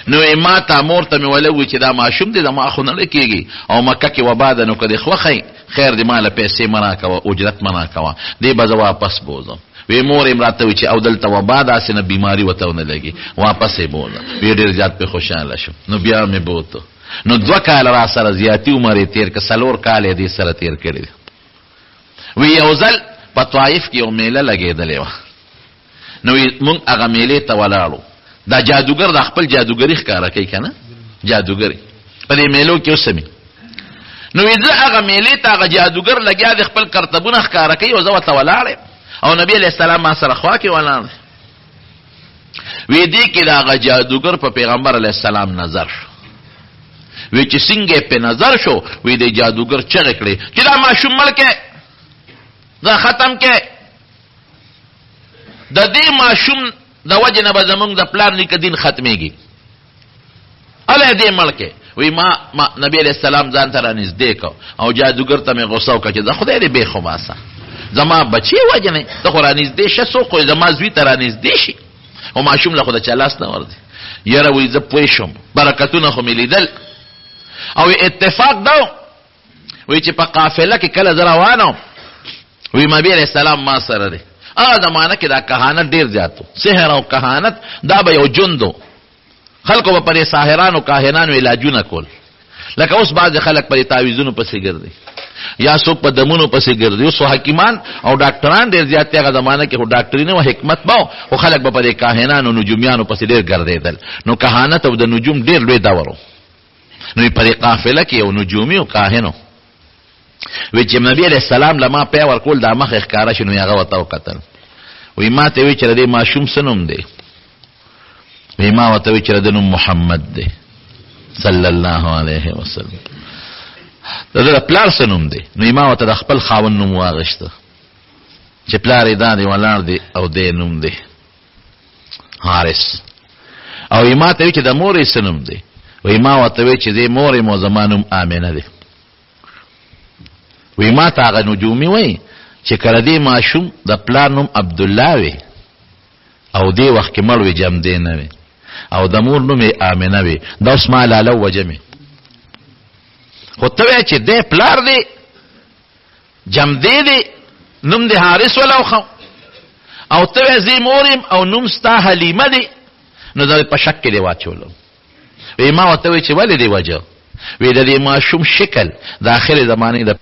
نو ما ته مور ته مې ولوي چې دا ماشوم دی د ما خو نه کېږي او مکه کې وبا ده، نو که دې خوښی خیر دې ما له پیسې منع کوه، اجرت منع کوه، دې به زه واپس بوځم. وی مور یې راته وی چې او دلته وبا داسې نه بیماري ورته ونه لګي واپس یې بوله. وی ډېر زیات پې خوشحاله شو. نو بیا مې بوته. نو 2 کاله را سره زیاتي عمر یې تېر که 4 کاله یې دې سره تېر کړي. وی یو ځل په طایف کې یو میله لګېدلې وه. نو مونږ هغه میلې ته ولاړو. دا جادوګر د خپل جادوګري ښکاره کوي که نه، جادوګري په دې میلو کې اوسمي. نو زه هغه میلې ته هغه جادوګر لګیا د خپل کرتبونه ښکاره کوي او زه ورته ولاړ او نبی علیه السلام ما سره خوا کې ولاړ. وی دې کې د هغه جادوګر په پیغمبر علیه السلام نظر شو. وی چې څنګه په نظر شو، وی د جادوګر چغې کړې چې دا ماشوم مړ کې، دا ختم کې، د دې ماشوم د وجه نه به زمونږ د پلار نیکه دین ختمېږي، الی دې مړ کې. وی ما نبی علیہ السلام ځان ته رانږدې کو او جادوګر ته مې غوسه وکړه چې د خدای دې بې خباسه زما بچی وجنې، ته خو رانږدې شه، څوک خو زما زوی ته رانږدې شي او ماشوم له خو د چا لاس نه ورځي. یاره وی زه پوه شوم، برکتونه خو مې لیدل. او اتفاق دا وی چې په قافله کې کله زه روانم، وی نبی علیہ السلام ما سره دی. هغه زمانه کې دا کهانت ډېر زیات و، سحر او کهانت دا به یو جندو. خلکو به پرې ساحرانو کاهنانو علاجونه کول، لکه اوس بعضې خلک پرې تعویذونو پسې ګرځي یا څوک په دمونو پسې ګرځي. اوس حکیمان او ډاکټران ډېر زیات دي. هغه زمانه کې خو ډاکټري نه و، حکمت به و، خو خلک به پرې کاهنانو نجومیانو پسې ډېر ګرځېدل. نو کهانت او د نجوم ډېر لوی دور و. نو پرې قافله کې یو نجومي او کاهنو وی چې نبی علیہ السلام لما پی ورکول دا مخ ښکاره شو. نو هغه ورته وکتل، وی ما ته وی چې د دې ماشوم څه نوم دی؟ وی ما ورته وی چې د نوم محمد دی صلی الله علیه وسلم. د پلار څه نوم دی؟ نو ما ورته د خپل خاوند نوم واغشته چې پلار یې دا دی ولاړ دی او دې نوم دی حارث. او ما ته وی چې د مور یې څه نوم دی؟ وی ما ورته وی چې دې مور یې مو زما نوم آمنه دی. وی ما ته هغه نجومي وی چې کله دې ماشوم د پلار نوم عبدالله وی او دې وخت کې مړ وی جمدې نه وی او د مور نوم یې آمنه وی، دا اوس ما لاله وجمې. خو ته وی چې دې پلار دی جمدې دی نوم دې حارث ولوخو، او ته وی زه مور یم او نوم ستا حلیمه دی. نو دا په شک کې دی واچولو. وی ما ورته وی چې ولې دی وجه؟ وی د دې ماشوم شکل د آخر زمانې د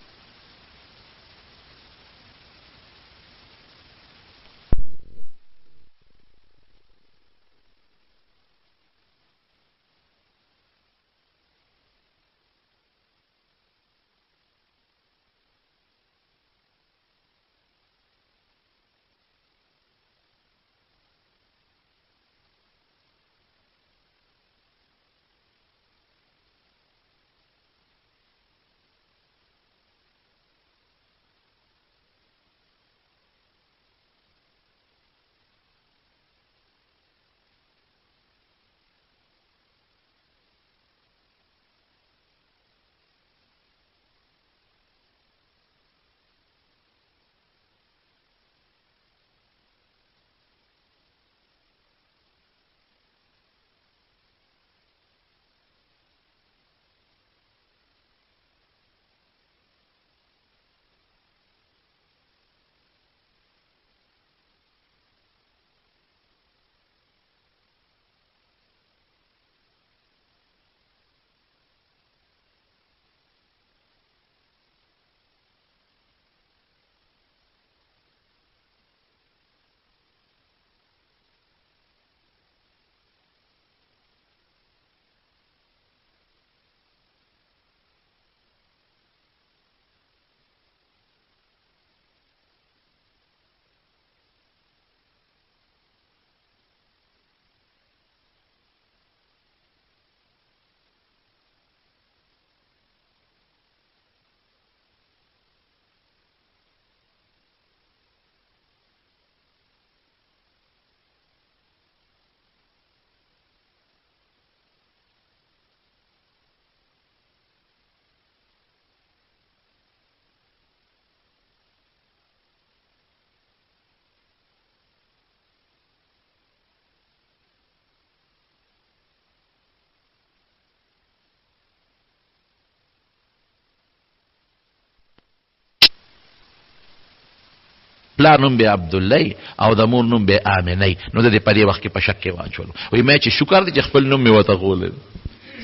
پلار نوم به عبدالله او د مور نوم به آمنه. نو د دې په دې وخت کې په شک کې واچولو. وایي مې چې شکر دی چې خپل نوم مې ورته ښوولی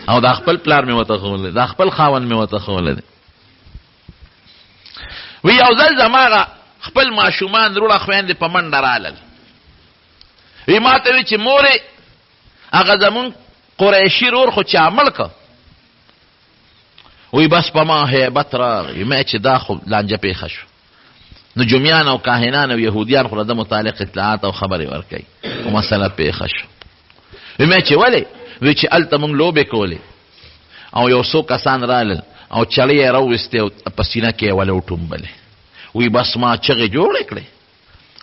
او دا خپل پلار مې ورته ښوولی دا خپل خاوند مې ورته ښوولی دی. وی یو ځل زما خپل ماشومان وروڼه خویندې په منډه رالل. وی ما ته وی چې مورې هغه زمونږ قریشي رور خو چا مړ که. وی بس په ما هیبت راغی. مې چې دا خو لانجه پیښه شو. نجومیان او کاهنان او یهودیان خو د متعلق اطلاعات او خبرې ورکوي او مسله پیښه شو. وی مې چې ولې؟ وی چې هلته مونږ لوبې کولې او یو څو کسان رالل او چړې یې راوویستې او په سینه کې یې ولې وټومبلې. وی بس ما چغې جوړې کړې.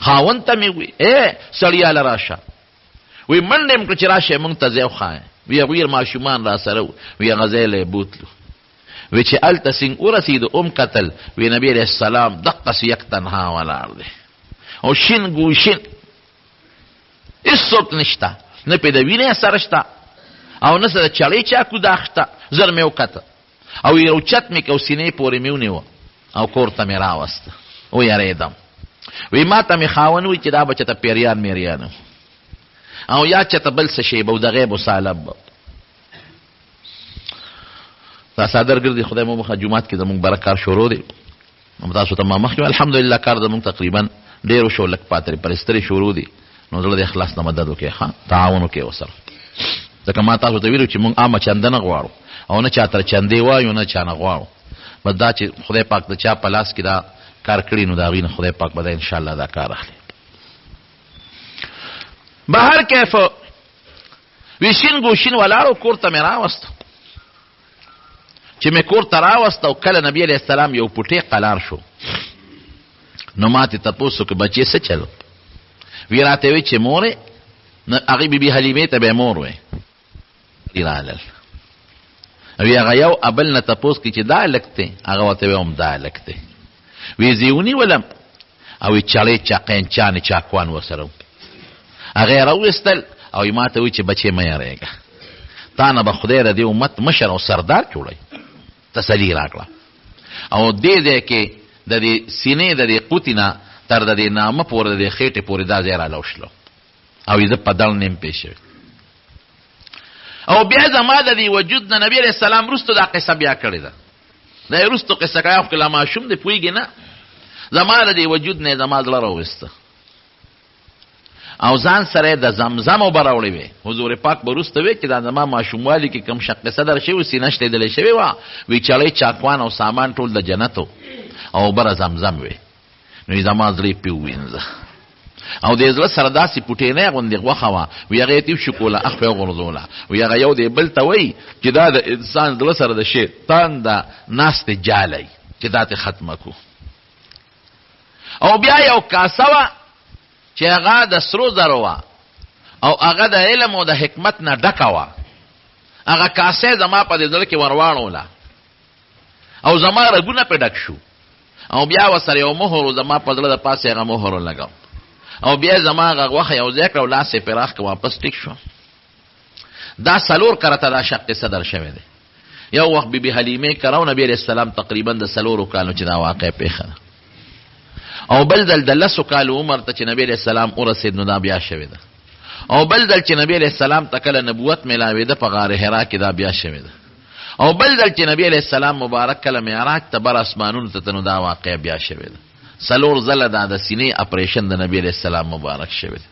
خاوند ته مې وی سړیاله راشه. وی منډه مې کړه چې راشه مونږ ته ځای وښایه. وی هغوی ماشومان را سره وو. وی هغه ځای له یې بوتلو. وی چې هلته سینګ ورسېدو کتل. وی نبي علیه السلام دقسې یک تنها ولاړ دی او شین ګوشین هېڅوک نشته، نه پې د وینې اثر شته او نه څه د چړې چاکو داغ شته. زر مې وکته او یو چت مې که سینې پورې مې ونیوه او کور ته مې راوسته. ویرېدم. وی ما ته مې خاوند وی چې دا به چېته پیریان میریان او یا چېته بل څه شی به و د غیب و سالب به. دا صادر ګرځي خدای مو مخه جومات کې زمونږ بره کار شروع دی. تاسو ته ما مخکې الحمدلله کار زمونږ تقریبا ډېر وشو لږ پاتې پرسترې شروع دي. نو زړه د اخلاص نه مدد وکړئ ښه تعاون وکړئ ورسره. ځکه ما تاسو ته ویلو چې مونږ عامه چنده نه غواړو او نه چا تر چندې وایو نه چا نه غواړو. بس دا چې خدای پاک د چا په لاس کې دا کار کړي نو د هغوی نه خدای پاک به دا انشاءالله دا کار اخلي. به هر کیف وی شین ګوشین ولاړو کور ته مې راوسته. چې مې کور ته راوسته او کله نبي علیه السلام یو پوټی قلار شو نو ما تې تپوس وکړ بچې څه چلو؟ وی راته وی چې مورې هغې بیبي حلیمې ته به یې مور وی رالل. وی هغه یو ابل نه تپوس کړي چې دا هلک دی؟ هغه ورته وی هم دا هلک دی. وی زه یې ونیولم او چړې چاقینچانې چاکوان ورسره و. هغه یې راوویستل او ما ته وی چې بچې مه یارېږه تا نه به خدای د دې امت مشر او سردار جوړوي. تسلي راکړه او دې ځای کې د دې سینې د دې قوتې نه تر د دې نامه پورې د دې خېټې پورې دا ځای رالوشلو او زه په دړ نیم پېښ شوی. او بیا زما د دې وجود نه نبي علیه السلام وروستو دا قصه بیا کړې ده. دا یې وروستو قصه کوي خو لا ماشوم دی پوهېږي نه. زما د دې وجود نه یې زما زړه راوویسته او ځان سره د زمزم اوبه راوړې وې. حضور پاک به وروسته وی چې دا زما ماشوموالي کې کوم قصه در شوي سینه شلېدلی شوې وه. وی چړۍ چاکوان او سامان ټول د جنت او اوبه زمزم وې. نو زما زړه پې ووینځه او د زړه سره داسې پوټینۍ غوندې غوښه وه. وی هغه یې تیو شکوله اخ به یې غورځوله. وی هغه یو دی بل ته وایي چې دا د انسان زړه سره د شیطان د ناستې جالی چې دا تې ختمه کړو. او بیا یو کاسه وه چې هغه د سرو زرو وه او هغه د علم او د حکمت نه ډکه وه. هغه کاسه زما په دې زړه کې ورواړوله او زما رګونه پې ډک شو او بیا ورسره یو مهر و زما په زړه د پاسې هغه مهر ولګو او بیا زما هغه غوښه یو ځای کړه او لاس یې پراخ که واپس ټیک شو. دا څلور کرته دا شق قصه در شوی دی. یو وخت بیبي حلیمې کره او نبي علیه السلام تقریبا د څلورو کالو چې دا واقع پیښه ده او بل ځل د لسو کالو عمر ته چې نبي علیه السلام ورسېد نو دا بیا شوې ده او بل ځل چې نبي علیه السلام ته کله نبوت میلاوېده په غار حرا کې دا بیا شوې ده او بل ځل چې نبي علیه السلام مبارک کله معراج ته بر اسمانونو ته نو دا واقع بیا شوې ده. څلور ځله دا د سینې اپریشن د نبي علیه السلام مبارک شوې ده.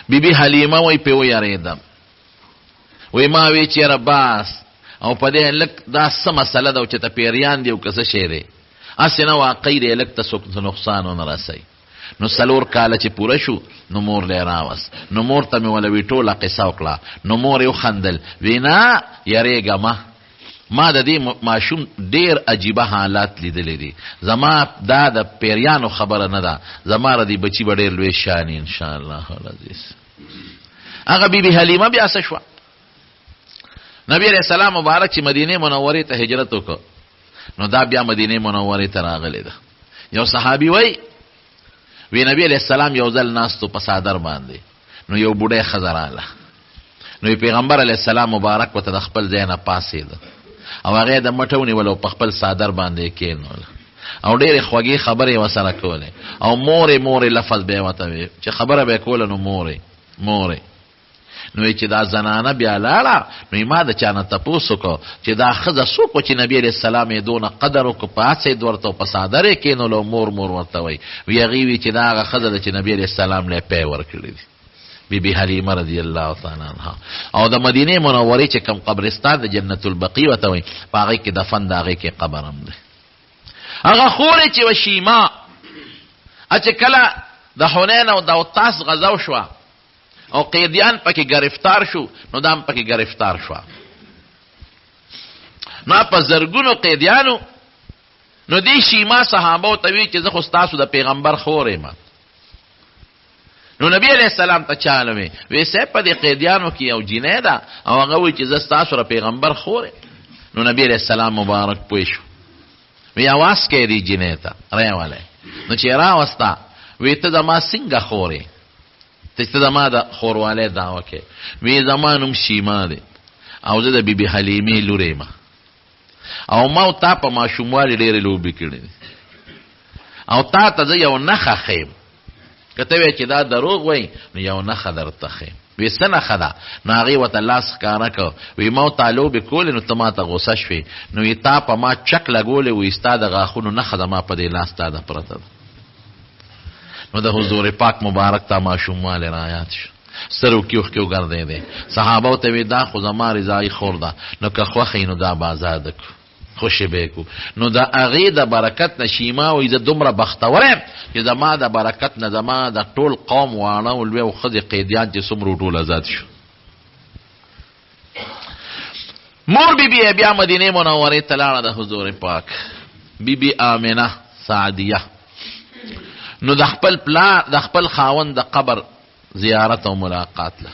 بیبي حلیمه وایي پې ویارېدم. وایي ما وی چې یاره باس او په دې لږ دا څه مسله ده چې ته پیریان دی او که څه شی دی هسې نه واقعي دی لږ ته څوک نقصان ونه رسوي. نو څلور کاله چې پوره شو نو مور لی راوست. نو مور ته مې وله وی ټوله قصه وکړه. نو مور یې وخندل وی نه یریږه ما د دې ماشوم ډېر عجیبه حالات لیدلی دي. زما دا د پیریانو خبره نه ده. زما د دې بچي به ډېر لوی شاني انشاءالله العزیز. هغه بیبي حلیمه بیا څه شوه؟ نبی علیه السلام مبارک چې مدینې منورې ته هجرت وکړ نو دا بیا مدینې منورې ته راغلی ده. یو صحابي وی نبی علیه السلام یو ځل ناستو په څادر باندې نو یو بوډۍ ښځه راغله. نو پیغمبر علیه السلام مبارک ورته د خپل ځای نه پاڅېده او هغه یې د مټه ونیوله او په خپل څادر باندې یې کېنوله او ډېرې خوږې خبرې ورسره کولې او مورې مورې لفظ به یې ورته وی چې خبره به یې کوله نو مورې مورې. نو چې دا زنانه بیا لاړه نو ما د چا نه تپوس وکړو چې دا ښځه څوک و چې نبي علیه السلام یې دونه قدر وکړو پاڅېد ورته او په څادر یې کېنولو مور مور ورته وایي وی هغې وي چې دا هغه ښځه ده چې نبي علیه السلام له یې پی ورکړي دي بی بی حلیمه رضی الله تعالی عنها. او د مدینې منورې چې کوم قبرستان د جنت البقیع ورته وایي په هغې کې دفن د هغې کې قبر هم دی. هغه خورې چې وه شیما چې کله د حنین او د اوتاس غزا شوه او قیدیان پکې گرفتار شو نو دا هم پکې گرفتار شو. نو په زرګونو قیدیانو نو دی شیما صحابو ته وی چې زه خو ستاسو د پیغمبر خور یم. نو نبی علیہ السلام ته چاله وی صاحب په دې قیدیانو کې یو جینۍ ده او هغه وی چې زه ستاسو د پیغمبر خور یم. نو نبی علیہ السلام مبارک پوه شو وی اواز کوي دې جینۍ ته راواله. نو چې راوسته وی ته زما څنګه خور یې ته زما د خوروالی دعوه کې وی زما نوم شیما دی او زه د بیبي حلیمې لور یم او ما تا په ماشوموالي ډېرې لوبې کړې دي او تا ته زه یو نښه ښیم که ته وایې چې دا دروغ وایي نو یو نښه درته ښیم. وی څه نښه ده؟ نو هغې ورته لاس ښکاره کړ وی ما تا لوبې کولې نو ته ما ته غوسه شوې نو وی تا په ما چک لګولې وی ستا د غاښونو نښه زما په دې لاس تا ده پرته ده. نو د حضور پاک مبارک تا ماشوموالی رایاد شو سر وکي اوښکې وګرځېدې. صحابو ته وی دا خو زما رضایي خور ده نو که خوښه نو دا به ازاده کړو خوشې به یې کړو. نو د هغې د برکت نه شیما وایي زه دومره بختوره یم چې زما د برکت نه زما د ټول قوم واړه او لوی او ښځې قیدیان چې څومره ټول ازاد شو. مور بی بی بیا مدینې منورې ته لاړه د حضور پاک بی بی آمنه سعدیه. نو د خپل پلار د خپل خاوند د قبر زیارت او ملاقات له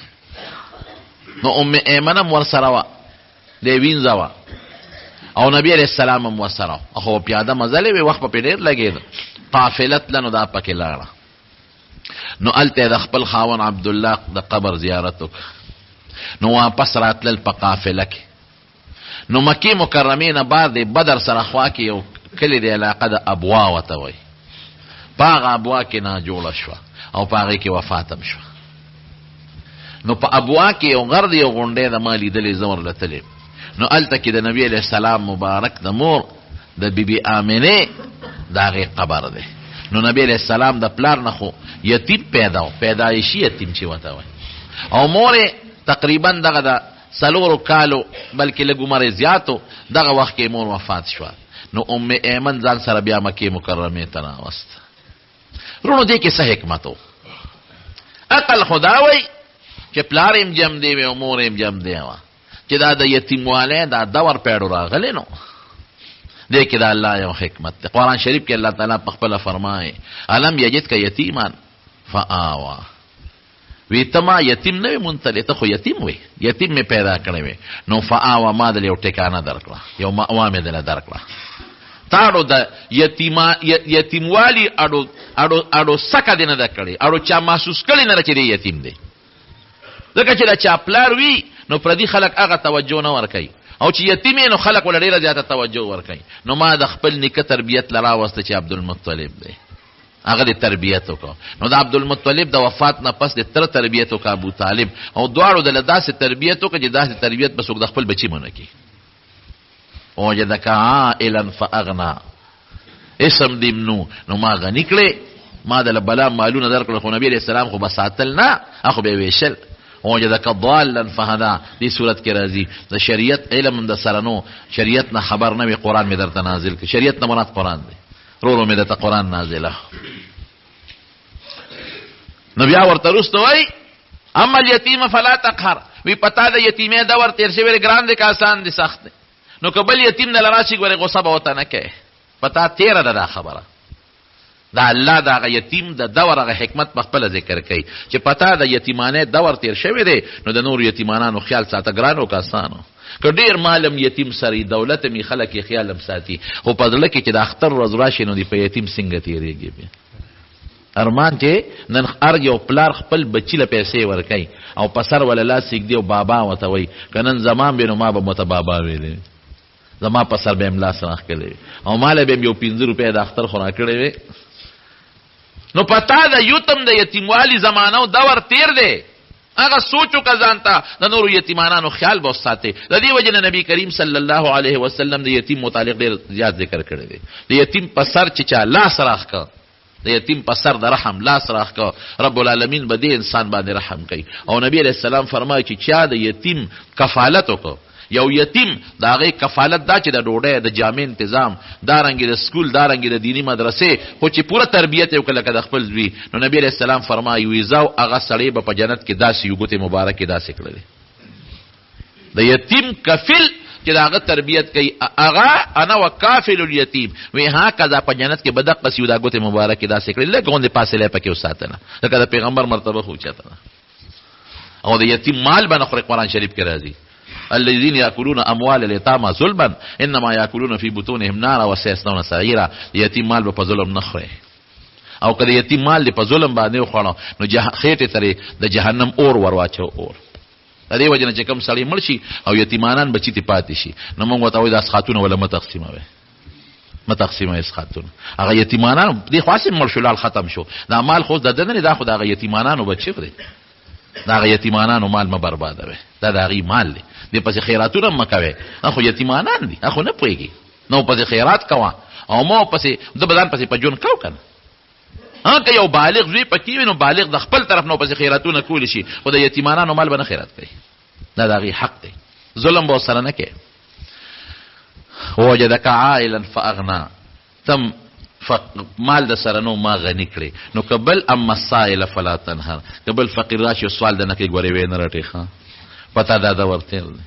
نو ام ایمنه هم ورسره وه دی وینځه وه او نبی علیه السلام هم ورسره وه خو پیاده مزلې وې وخت په پې ډېر لګېده قافله تله نو دا پکې لاړه. نو هلته د خپل خاوند عبدالله د قبر زیارت وکړه نو واپس راتلل په قافله کې. نو مکې مکرمې نه بعد د بدر سره خوا کې یو کلي د علاقه د ابوا ورته وایي په هغه ابوا کې نه جوړه شوه او په هغې کې وفات هم شوه. نو په ابوا کې یو غر د یو غونډۍ د ما لیدلې زه ورلتلې نو هلته کې د نبي علیه السلام مبارک د مور د بیبي آمنې د هغې قبر دی. نو نبی علیه السلام د پلار نه خو یتیم پیدا و پیدایشي یتیم چې ورته وایي او مور یې تقریبا دغه د 4 کالو بلکې لږ عمر یې زیاتو دغه وخت کې مور وفات شوه. نو ام ایمن ځان سره بیا مکې مکرمې ته راوسته. رونو دې کې څه حکمت و؟ عقل خدا وی چې پلار یم جم دی وی او مور یم جم دی وه چې دا د یتیموالی دا دور پیړو راغلی نو دې کې د الله یو حکمت دی. قرآن شریف کې الله تعالی په خپله فرمایي الم یجدک یتیما فآوا وی ته ما یتیم نه وې منتلی ته خو یتیم وې یتیم مې پیدا کړی وې نو فآوا ما دل یو ټکانه درکړه یو مأوا مې دله درکړه. تاړو د یتیموالی اړو سکه دې نه ده کړې اړو چا محسوس کړی نه ده چې دی یتیم دی ځکه چې د چا پلار وي نو پردي خلک هغه توجه نه ورکوي او چې یتیم نو خلک ول ډېره زیاته توجه ورکوي. نو ما د خپل نیکه تربیت له راوسته چې عبدالمطلب دی هغه د تربیت وکړو. نو د عبدالمطلب د وفات نه پس د تره تربیت وکړه ابو طالب او دواړو دله داسې تربیت وکړه چې داسې تربیت به څوک د خپل بچي ونه کړي. وجدک عائلا فاغنا اسم دې نو ما غني کړې ما دله بلا مالونه درکړل خو نبي علیه السلام خو به ساتل نه هغه به یې ویشل. وجدک ضالا فهدا دې صورت کې راځي د شریعت علم د سره نو شریعت نه خبر نه وي قرآن مې درته نازل کړي. شریعت نه مراد قرآن دی رو مې درته قرآن نازله. نو بیا ورته وروسته وایي اما الیتیم فلا تقهر وی پتا د یتیمې دور تیر شوی ګران دی که آسان دی سخت دی. نو که بل یتیم نه راشي ګورې غصه به ورته نه کوې پتا تیره ده دا خبره دا الله د هغه یتیم د دور هغه حکمت په خپله ذکر کوي چې پتا د یتیمانې دور تیر شوی دی نو د نورو یتیمانانو خیال ساته ګرانو که آسانو که ډېر مالم یتیم سري دولت می خلک یې خیال هم ساتي خو په زړه کې چې د اختر ورځ راشي نو د په یتیم څنګه تېرېږي بیا ارمان چې نن هر یو پلار خپل بچي له پیسې ورکوي او په سر وله لاس ایږدي او بابا ورته وایي که نن زمان بې نو ما به مته بابا ویلی زما په سر به یې ملا سراخ کړی او ماله به یې یو 15 روپۍ د اختر خو راکړی وې. نو پتا د یتم د یتیموالي زمانه او دور تیر دی. هغه سوچو که ځان ته د نورو یتیمانانو خیال به وساتې. د دې وجې نه نبي کریم صلی الله علیه وسلم د یتیم متعلق ډېر زیات ذکر کړی دی. د یتیم په سر چې چا لاس راخ که، د یتیم په سر د رحم لاس راخ که، رب العالمین به دې انسان باندې رحم کوي. او نبی علیه السلام فرمایي چې چا د یتیم کفالت وکړو، یو یتیم د هغې کفالت دا چې د ډوډۍ د جامې تنظام، دارنګې د سکول، دارنګې د دیني مدرسې، خو چې پوره تربیت یې وکړه لکه د خپل زوی، نو نبي علیه السلام فرمایي ویزاو هغه سړی به په جنت کې داسې یو ګوتې مبارکې داسې کړلې. د یتیم کفل چې د هغه تربیت کوي، هغه انا وکافل الیتیم، وی هکذا په جنت کې به دقسې یو دا ګوتې مبارکې داسې کړلې، لږ غوندې فاصله یې پکې وساتله لکه د پیغمبر مرتبه خو اوچته ده. او د یتیم مال به نه خوري. قرآن شریف کې راځي الذين ياكلون اموال اليتامى ظلما انما ياكلون في بطونهم نارا وسيصلون سعيرا. یتیم مال به په ظلم نه خوري، او کله یتیم مال دې په ظلم باندې وخوړو نو خېټې ترې د جهنم اور ورواچو. اور د دې وجه نه چې کوم سړی مړ شي او یتیمانان بچی ته پاتې شي، نو موږ ورته وایو دا اسخاتونه ولا متقسیموي، متقسیموي اسخاتونه. هغه یتیمانان دې خاصه مړ شو، لال ختم شو، دا مال خو د دنه دا خو د هغه یتیمانانو بچی دی، دا هغه یتیمانانو مال ما بربادوي، دا د هغې مال دی. دې پسې خیراتونه مه کوئ، خو یتیمانان دي، خو نه پوهېږي، نو پسې خیرات کوه او ما پسې د بدن پسې په ژوند کو که نه. که یو بالغ زوی پکې وي نو بالغ د خپل طرف نه پسې خیراتونه کولی شي، خو د یتیمانانو مال به نه خیرات کوي، دا د هغې حق دی، ظلم به ورسره نه کوي. ووجدک عائلا فاغنا، تم مال د سره نو ما غني کړي، نو قبل اما السائل فلا تنهر، قبل فقیر راشي سوال د نه کوي ګورې وې نه رټې ښه پتا دا د ورتیر دی.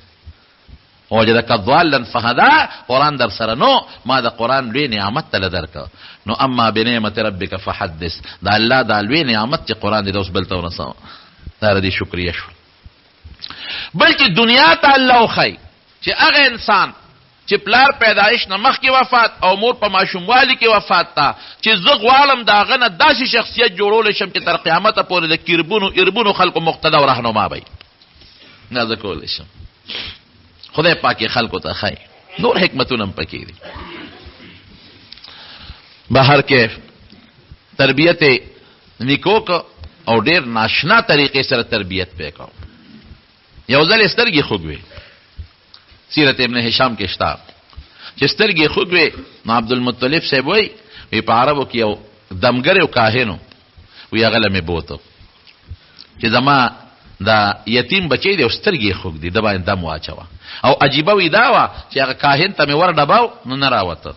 وجدک ضالا فهدا، قرآن در سره نو ما د قرآن لوی نعمت تله درکه، نو اما بنعمت ربک فحدث، دا الله دا لوی نعمت چې قرآن دې د اوس بل ته ورسوه، دا د دې شکریه شو. بلکې دنیا ته الله وښایي چې هغه انسان چې پلار پیدایش نه مخکې وفات او مور په ماشوموالي کې وفات تا، چې زه غواړم د هغه نه داسې شخصیت جوړولی شم چې تر قیامته پورې د کربونو اربونو خلکو مقتدا او رهنما وي، نه زه کولی شم. خدای پاک خلکو ته ښایي، نور حکمتونه هم پکې دي. بهر کې تربیت نیکو کو او ډېر ناشنا طریقې سره تربیت پې کو. یو ځل سترګې خوږ وې، سیرت ابن هشام کې شته چې سترګې خوږ وې، نو عبدالمطلب صاحب وایي په عربو کې یو دمګر یو کاهن وی هغه له مې بوته چې زما دا یتیم بچی دی او سترګې خوږ دي، د باندې دم واچوه. او عجیبه وی دا وه چې هغه کاهن ته مې ور ډباو نو نه راوته،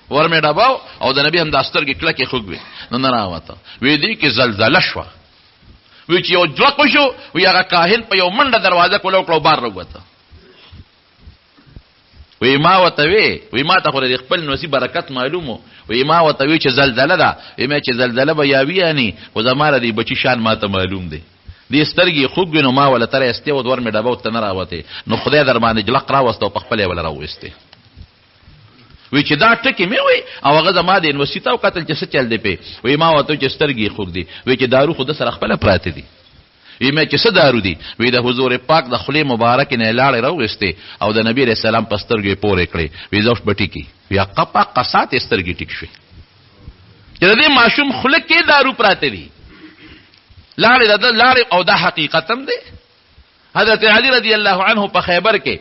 ور مې ډباو او د نبي هم دا سترګې کلکې خوږ وې نو نه راوته. وی دې کې زلزله شوه، وی چې یو جوق وشو، وی هغه کاهن په یو منډه دروازه کولو کړو بار راوته. وی ما ورته وی ما ته خو د خپل نصیب برکت معلومو، وی ما ورته وی چې زلزله ده، وی ما چې زلزله به یا وي یعنې خو زما د بچي شان ما ته معلوم دی. دې سترګې خوږ وي نو ما وله تره استې و ور مې ډبه ورته نه راوتې، نو خدای در باندې جلق راوسته او په خپله یې وله راویستې. وی چې دا ټکې مې وی او هغه زما د یونیورسټي ته وکتل چې څه چل دی پې، وی ما ورته چې سترګې خوږ دي، وی چې دارو خو ده سره خپله پراته دي. وی مې چې څه دارو دي، وی د حضور پاک د خولې مبارکې نه یې لاړې راویستې او د نبي علیه السلام په سترګو یې پورې کړې، وی زه اوس به ټیکي، وی قپا قسات یې سترګې ټیک شوې چې د دې ماشوم خوله کې دارو پراته دي، لاړې او دا حقیقت هم دی. حضرت علی رضی الله عنه په خیبر کې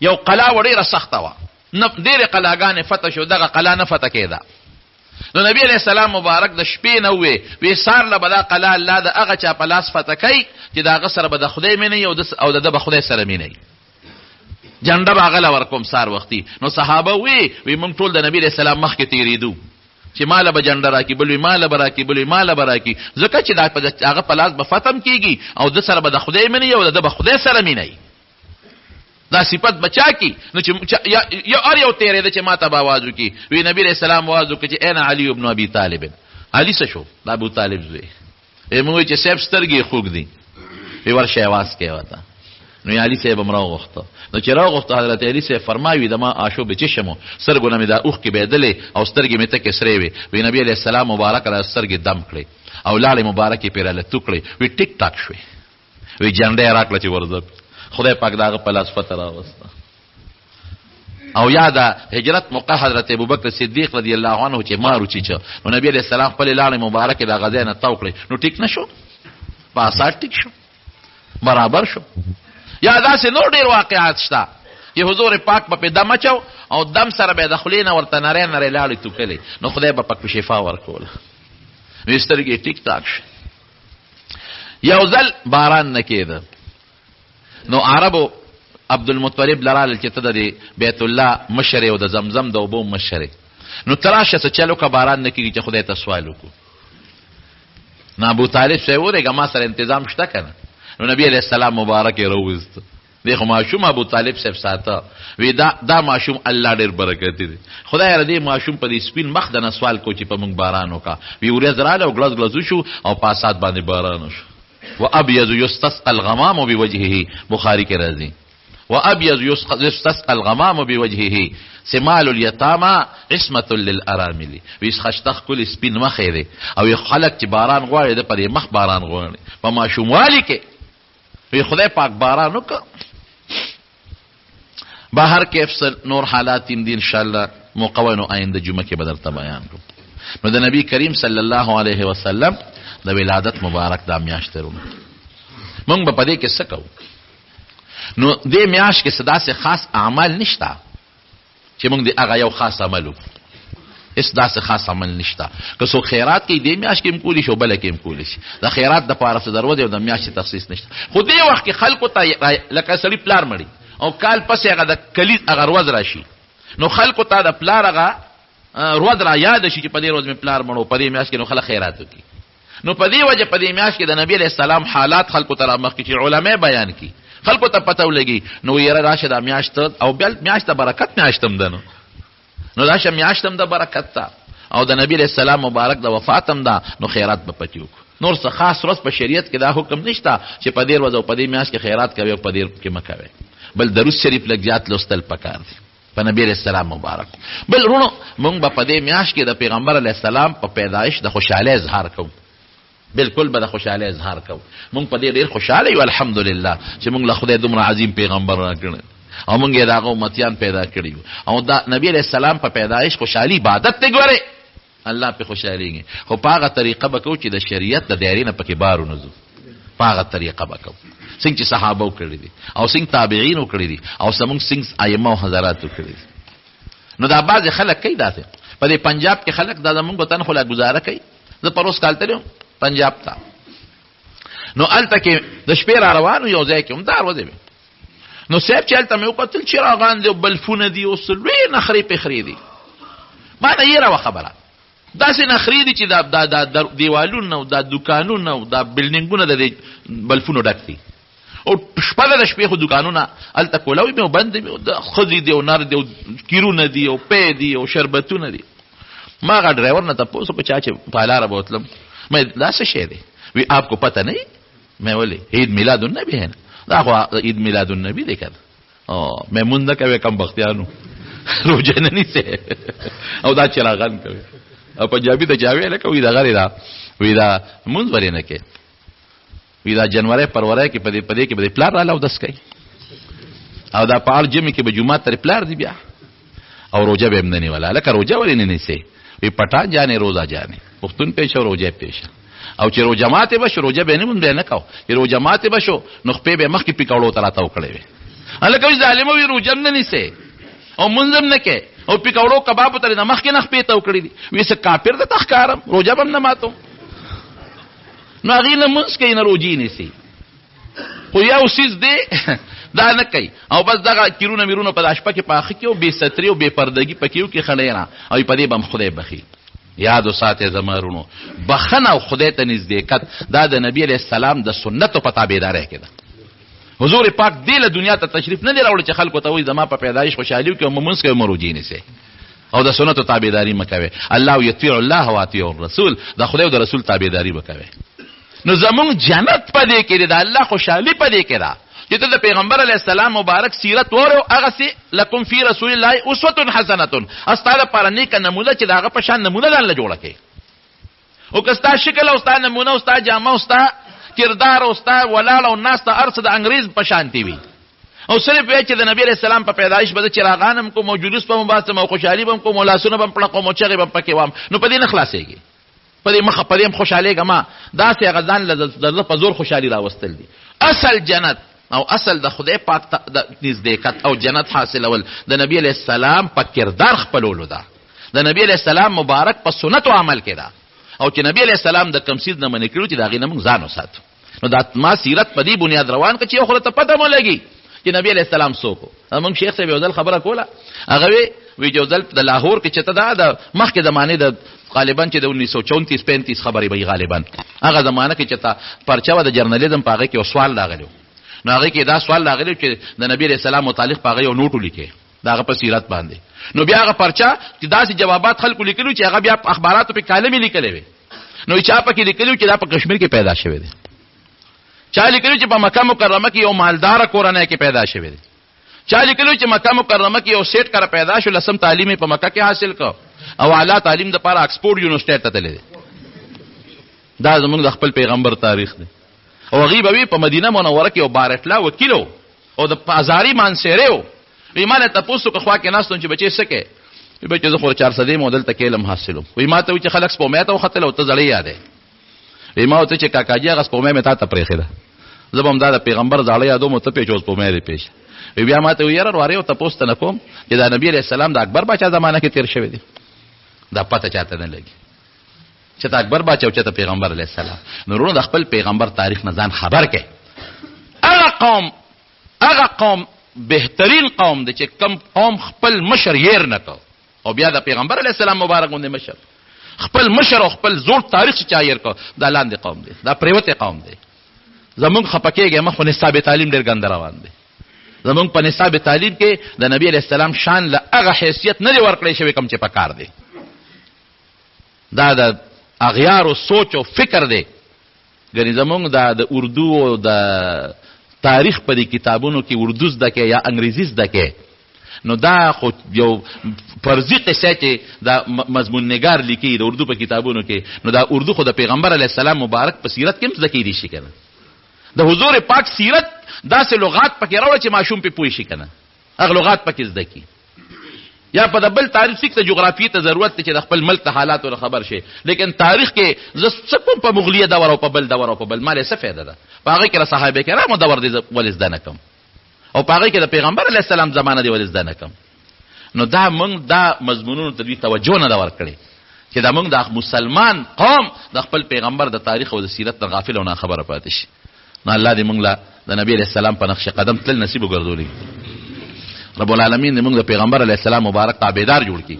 یو قلا و ډېره سخته وه، ډېرې قلاګانې فتح شو، دغه قلا نه فتح کېده. نو نبی علیه السلام مبارک د شپې نه وی سار له به دا قلا الله د هغه چا په لاس فتح کوي چې د هغه سره به د خدای مینه او د ده به خدای سره مینه وي، جنډه به هغه له ورکوم سار وختي. نو صحابه وی موږ ټول د نبی علیه السلام مخکې تېرېدو چې ماله به جنډه راکړي، بل وی ماله به راکړي، بل وی ماله به راکړي، ځکه چې دا هغه په لاس به فتم کېږي او د سره به د خدای مینه وي او د ده به خدای سره مینه وي، دا صفت بچا کی. نو چې هر یو تېرېده چې ما ته به آواز وکړي، وی نبي علیه السلام آواز وکړي چې این علي ابن ابي طالب، علي څه شو؟ د ابو طالب زوی. موږ وایي چې صاحب سترګې خوږ دي، وی ورشه آواز کوي ورته. نو علي صاحب هم راوغوښته، نو چې راوغوښته حضرت علي صاحب فرمایي د ما آشو به چشمو سترګو نه مې دا اوښکې بهېدلې او سترګې مې تکې سرې وې. وی نبي علیه السلام مبارک را سترګې دم کړې او لاړې مبارکې پرې رالتو کړې، وی ټیک ټاک شوې، وی جنډه یې راکړه چې ورځه خدای پاک د هغه په لاس فتح راوسته. او یا د هجرت موقع حضرت ابوبکر صدیق رضی الله عنه چې مارو چیچ نو نبی علیہ السلام خپل لاړې مبارکه د غزا نه تو کړې نو ټیک نشو په اساس ټیک شو برابر شو. یا داسې نور ډیر واقعات شته چې حضور پاک په دم اچو او دم سره به د خلینه ورته نری نری لاړې توکلې نو خدای به پاک شفا ورکول وسترګې ټیک ټاک شي. یو ځل باران نه کېده نو عربو عبدالمطلب لرال چې ته د بیت الله مشر او د زمزم د اوبو مشر نو تراشه څه چلو که باران نه کېږي چې خدای ته سوال وکړو. نو ابو طالب صاحب ورېږه ما سره انتظام شته که نه نو نبی علیہ السلام مبارک یې راوویست دی خو ماشوم ابو طالب صاحب ساته وی دا ماشوم الله ډېر برکتي دی خدای را دې ماشوم په دې سپین مخ د نه سوال کو چې په موږ باران وکړه وی ورځ راله او ګلز ګلزو شو او په اسات باندې باران شو. وابيض يستسقى الغمام بوجهه بخاری کې راځي وابيض يستسقى الغمام بوجهه سمال اليتامى عصمه للارامل ویس خشتخ کل سپین مخ دی او خلک چې باران غواړي د په مخ باران غواړي په ماشوموالي کې وی خدای پاک باران وکړه. بهر کې نور حالات دي ان شاء الله موقعونو آینده جمعه کې بدر ته بیان کوم. نو د نبی کریم صلی الله علیه وسلم د ولادت مبارک دا میاشت ورونه مونږ په دې کې څه کوو نو دې میاشت کې صدا سه خاص اعمال نشتا چې مونږ دې هغه یو خاص عملو اس دا سه خاص عمل نشتا که څو خیرات کې دې میاشت کې مکولی شو بل کې مکولی شي د خیرات د پاره څه دروازه او د میاشت تخصیص نشتا خو دې وخت کې خلکو ته لکه سړي پلار مړي او کال پسې هغه د کلیز هغه ورځ راشي نو خلکو ته د پلار هغه ورځ را یاد شي چې په دې ورځ مې پلار مړو په دې میاشت کې نو خلک خیرات وکړي. نو په دې وجه په دې میاشت کې د نبی علیہ السلام حالات خلکو ته مخکې چې علماء بیان کړي خلکو ته پته ولګي نو یې راشه د میاشت او بل میاشت برکت میاشتم ده نو دا شه میاشتم د برکت ته او د نبی علیہ السلام مبارک د وفاتم ده نو خیرات به پټیو نور څه خاص ورځ په شریعت کې دا حکم نشته چې په دې ورځ او په دې میاشت کې خیرات کوي او په دې کې مکوي بل درود شریف لږ زیات لوستل پکار دي په نبی علیہ السلام مبارک. بل ورونو مونږ په دې میاشت کې د پیغمبر علیہ السلام په پیدایش د خوشاله اظهار کوو بالکل به د خوشاله اظهار کوو مونږ په دې ډېر خوشاله یو الحمدلله چې مونږ له خدای دومره عظیم پیغمبر راکړل او مونږ یې دغه امتیان پیدا کړي او دا نبی علیہ السلام په پیدایش خوشحالي عبادت ته ګوره الله په خوشحاليږي خو په هغه طریقه به کوو چې د شریعت د دایرې نه پکې بارو نه ځو په هغه طریقه به کوو څنګه چې صحابه وکړي دي او څنګه تابعین وکړي دي او څنګه ائمه او حضرات وکړي دي. نو دا بعض خلک کوي داسې په دې پنجاب کې خلک دا زمونږ وطن خو لا گزاره کوي زه پروس کال تلم پنجاب ته نو الته کې د شپې را روانو یو ځای کې هم دا ورځې نو صاحب چې الته مې وکتل چې راغان دي بلفونه دي او سلوي نخري پخري دي ما نه یې را خبره داسې نخري دي چې دا دیوالونه او دا دکانونه او دا بلډینګونه د بلفونو ډک دي او شپه د شپې خو دکانونه الته کولوي مې بند دي د خزي دي او نار دي او کیرونه دي او پې دي او شربتونه دي ما غا ډرایور نه تاسو په چا چې پالاره بوتلم मैं लाश शेर वी आपको पता नहीं मैं बोले ईद मिलादुन्नबी है ना ईद मिलादुन्नबी देखा मैं मुंदा कवे कम बख्तियानु रोजे नहीं से او دا چراغان کوي او پنجابي ته جاوي لکه وی دا غری دا وی دا مونږ ورینه کې وی دا جنوري پرورای کې پدې کې بده پلار رااله او دس کوي او دا پال جمی کې به جمعه تر پلار دی بیا او روزه به امنني ولا لکه روزه ورینه نه سي وی پټا جانه روزه جانه وختون پېښه او روزه پېښه او چې رو جماعت به شو روزه به نه مونږ نه کاو چې رو جماعت به شو نو خپې به مخ کې پکاوړو تراته وکړې وي الکه ظالم وی روزه نه سي او منظم نه کې او پکاوړو کباب ته نه مخ کې نه خپې ته وکړې دي وی څه کافر د تخکارم روزه هم نه ماتو نو هغه نه مونږ کې نه روزي نه سي خو یو سیز دی دا نه کوي او بس دغه کیرونه میرونه په داشپه کې پاخه کې او بے ستري او بے پردګي پکيو کې خلینا او په دې بم خدای بخي یاد وساته زمارونو بخنه او خدای ته نزدېکت دا د نبی عليه السلام د سنت په تابعداري کې ده حضور پاک دې له دنیا ته تشریف نه دی راوړی چې خلکو ته وایي زما په پیدایش خوشحالي کې مومنس کې مروجي نه سي او د سنت تابعداري مکوي الله یطیع الله او اطیع الرسول د خدای او د رسول تابعداري وکوي نو زمون جنت پدې کې د الله خوشحالي پدې کې ده چې د پیغمبر علی السلام مبارک سیرت ورو هغه سي لکم فی رسول الله اسوه حسنه استاد پر نیک نمونه چې داغه په شان نمونه لاله جوړه کې او کستا شکل او استاد نمونه او استاد جامه او استاد کردار او استاد ولاله او ناس ته ارڅ د انګریز په شان دی وی او صرف وایي چې د نبی علیه السلام په پیدایش به زه چراغان هم کوم او جلوس به هم باسم او خوشحالي به هم کوم او لاسونه به هم پړقوم او چغې به هم پکې وام، نو په دې نه خلاصېږي، په دې مخه په دې هم خوشحالېږه ما. داسې هغه ځان له د زړه په زور خوشحالي راوستل دي. اصل جنت او اصل د خدای پاک د نزدېکت او جنت حاصلول د نبی علیه السلام په کردار خپلولو ده، د نبی علیه السلام مبارک په سنتو عمل کې ده، او چې نبی علیه السلام د کوم څیز نه منې کړو چې د هغې نه موږ ځان وساتو. نو دا ما سیرت په دې بنیاد روان کړه چې یو خو ته پته مو لګي چې نبی علیه السلام څوک و. زموږ شیخ صاحب یو ځل خبره کوله، هغه وی یو ځل د لاهور کې چې ته د مخکې زمانې د غالبا چې د 1934-35 خبرې به غالبا هغه زمانه کې چې ته پرچه وه د جرنالیزم په هغې کې یو سوال راغلی، نو هغې کې دا سوال راغلی چې د نبی علیه السلام متعلق په هغه یو نوټ ولیکې د هغه په سیرت باندې. نو بیا هغه پرچه چې داسې جوابات خلکو لیکلو چې هغه بیا اخباراتو په کالمې لیکلی وې، نو چا پکې لیکلي چې دا په کشمیر کې پیدا شوی دی، چا لیکلي چې په مکه مکرمه کې یو مالداره کورنۍ کې پیدا شوی دی، چا لیکلي چې مکه مکرمه کې یو سیټ کره پیدا شو، لسم تعلیم په مکه کې حاصل کو او اعلی تعلیم د لپاره اکسفورډ یونیورسيټي ته تللی دی. دا زموږ د خپل پیغمبر تاریخ دی. او هغې به وي په مدینه منوره کې یو بارټلا وکیل او د ازاري مانسیری و. وی ما نه تپوس وکړه خوا کې ناست وم چې بچې څه کوې؟ وی بچې زه خو 400 مو دلته کې علم حاصلوم. وی ما ته وایي چې خلک سپومۍ ته وختل او ته زړی یادې. وی ما ورته چې کاکاجي هغه سپومۍ مې تا ته پرېښې ده، زه به هم دا د پیغمبر زاړه یادوم او ته پېچ او سپومۍ دې پېښ. وی بیا ما ته وی یاره وارې او تپوس ته نه کوم چې دا نبي علیه السلام د اکبر باچا زمانه کې تېر شوی دی، دا پته چاته نه لګي چې ته اکبر باچا او چې ته پیغمبر علیه السلام. نو وروڼو د خپل پیغمبر تاریخ نه ځان خبر کړئ. هغه قوم بهترین قوم دی چې کم قوم خپل مشر ير نه کو او بیا د پیغمبر علیه السلام مبارک غوندې مشر خپل مشر او خپل زوړ تاریخ چې چا ير کو، دا لاندې قوم دی، دا پریوته قوم دی. زمونږ خپکیږي مخ په نصاب تعلیم ډېر ګند روان دی. زمونږ په نصاب تعلیم کې د نبی علیه السلام شان له هغه حیثیت نه دی ورکړی شوی کوم چې پکار دی. دا د اغیارو سوچ او فکر دی. ګنې زمونږ د اردو او د تاریخ په دې کتابونو کې اردو زده کې یا انګریزي زده کې، نو دا خو یو فرضي قصه چې دا مضمون نگار لیکي د اردو په کتابونو کې، نو دا اردو خو د پیغمبر علیه السلام مبارک په سیرت کې هم زده کېدی شي که نه. د حضور پاک سیرت داسې لغات پکې راوړه چې ماشوم پې پوه شي که نه، هغه لغات پکې زده کړي. یا په د بل تاریخ فکر ته جغرافیې ته ضرورت دی چې د خپل ملک ته حالاتو نه خبر شي، لیکن تاریخ کې زه څه کوم په مغلیه دور او په بل دور او په بل مالې څه فایده ده؟ په هغې کې د صحابه کرامو دور دی ولې زده نه کړم، او په هغې کې د پیغمبر علیه السلام زمانه دی ولې زده نه کړم. نو دا موږ دا مضمونونو ته دوی توجه نه ده ورکړې چې دا موږ د مسلمان قوم د خپل پیغمبر د تاریخ او د سیرت نه غافل او ناخبره پاتې شي. نو الله دې موږ له د نبي علیه السلام په نقش قدم تل نصیب وګرځولي. رب العالمین دې موږ د پیغمبر علیه السلام مبارک تابعدار جوړ کړي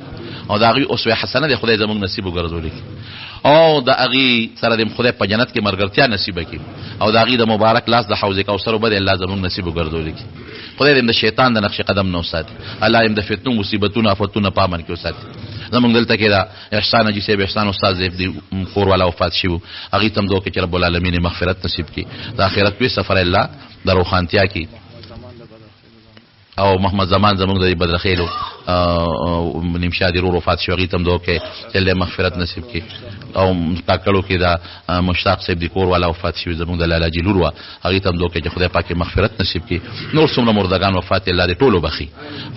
او د هغې اسوه حسنه دې خدای زموږ نصیب وګرځولي او د هغې سره دې خدای په جنت کې ملګرتیا نصیبه کړي او د هغې د مبارک لاس د حوض کوثر اوبه دې الله زموږ نصیب وګرځولي خدای دې د شیطان د نقش قدم نه وساتي، الله دې د فتنو مصیبتونو آفتونو په امن کې وساتي. زمونږ دلته کې دا احسان حاجي صاحب احسان استاد صاحب دی کور والا وفات شوي، هغې ته هم دعا وکړي چې رب العالمین مغفرت نصیب کړي، د آخرت لوی سفر الله د روښانتیا کړي. او محمد زمان زمونږ د بدرخیلو نمشادي رور وفات شو، هغې ته هم دعا وکړي چې الله مغفرت نصیب کړي. او کاکړو کې دا مشتاق صاحب د کور والا وفات شوي زمونږ د لالاجي لور وه، هغې ته هم دعا وکړي چې خدای پاک مغفرت نصیب کړي. نور څومره مردگان وفات الله دې ټولو بخي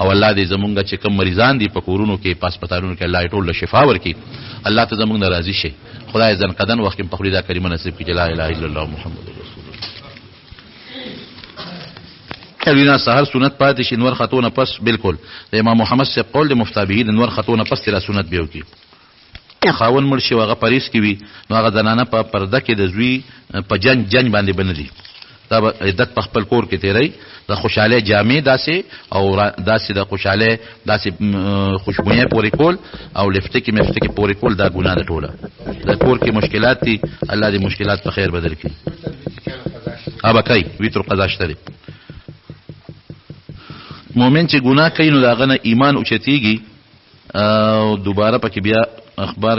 او الله دې زمونږ چې کوم مریضان دي په کورونو کې په هسپتالونو کې الله یې ټول له شفا ورکړي. الله ته زمونږ نه راضي شي، خدای ځن قدن وخت کې په خولي دا کریمه نصیب کړي چې لا اله الا الله محمد رسول الله. سحر سنت پاتې شي نور خطونه پس بالکل د امام محمد صاحب قول د مفتابهی د نور خطونه پس تر سنت بیو کی خاون مړ شي هغه پریس کی وي نو هغه زنانه په پرده کې د زوی په جنگ باندې بنلي، دا عدت په خپل کور کې تیری د خوشاله جامې داسې او داسې د خوشاله داسې خوشبویه پورې کول او لفته کې مفته کې پورې کول دا ګناه ده ټوله. د کور کې مشکلات دي، الله دې مشکلات په خیر بدل کړي. ابا کوي ویتر قضا شته مومن چې ګناه کوي نو د هغه نه ایمان اوچتېږي او دوباره پکې بیا اخبار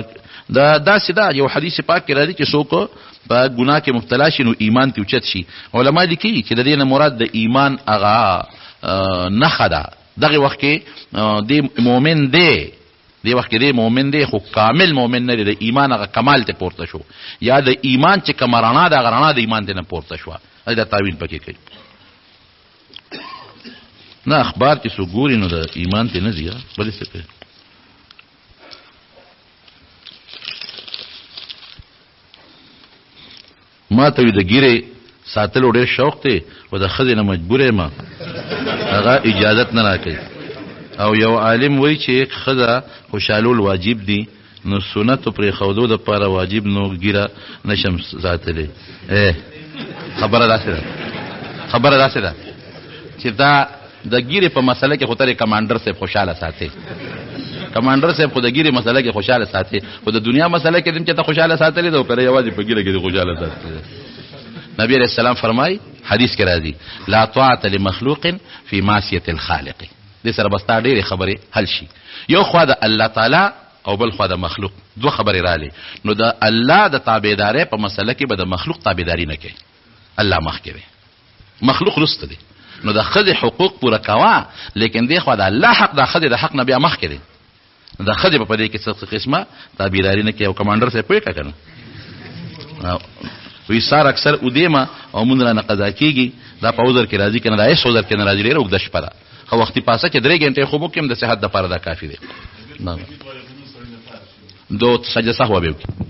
دا داسې ده. یو حدیث پاک کې راځي چې څوک په ګناه کې مبتلا شي نو ایمان ته اوچت شي. علما لیکي چې د دې نه مراد د ایمان هغه نښه ده. دغه وخت کې د مؤمن دی، دې وخت کې د مؤمن دی خو کامل مؤمن نه دی، د ایمان هغه کمال ته پورته شو، یا د ایمان چې کومه رڼا ده هغه رڼا د ایمان ته نه پورته شوه. دا تعویل پکې کوي. نه اخبار چې څوک ګوري نو د ایمان ته نه ځي بلې څه کوي. ما ته د ګیرې ساتلو ډېر شوق دی خو د ښځې نه مجبور یم هغه اجازت نه راکوي او یو عالم وایي چې ښځه خوشحالول واجب دي نو سنتو پرېښودو دپاره واجب نو ګیره نشم ساتلی. خبره داسې ده چې دا د ګیرې په مسله کې خو ترې کمانډر صاحب خوشحاله ساتي. کمانډر صاحب خو د ګیرې مسله کې خوشحاله ساتي خو د دنیا مسله کې دم چې ته خوشحاله ساتلی ده او که یوازې په ګیره کې دې خوشحاله ساتلی. نبی علیہ السلام فرمای حدیث کې راځي لا طاعة لمخلوق فی معصیة الخالق. دې سره بس تا ډېرې خبرې حل شي. یو خوا د الله تعالی او بل خوا د مخلوق دوه خبرې رالی نو د الله د تابعدارۍ په مسله کې به د مخلوق تابعداري نه کوي. الله مخکې دی مخلوق رسته دی نو د ښځې حقوق پوره کوه لیکن دې خوا د الله حق د ښځې د حق نه بیا مخکې دی. د ښځې په دې کې څه قسمه تابعداري نه کوي او کمانډر صاحب پوهېږه که نه وی سار اکثر ادیمه او مونږ رانه قضا کېږي دا په عذر کې راځي که نه دا هېڅ عذر کې نه راځي ډېره اوږده شپه ده خو وختي پاسه کې 3 ګنټې خوب وکړم د صحت دپاره دا کافي دی. دو سجده سهوه به وکړي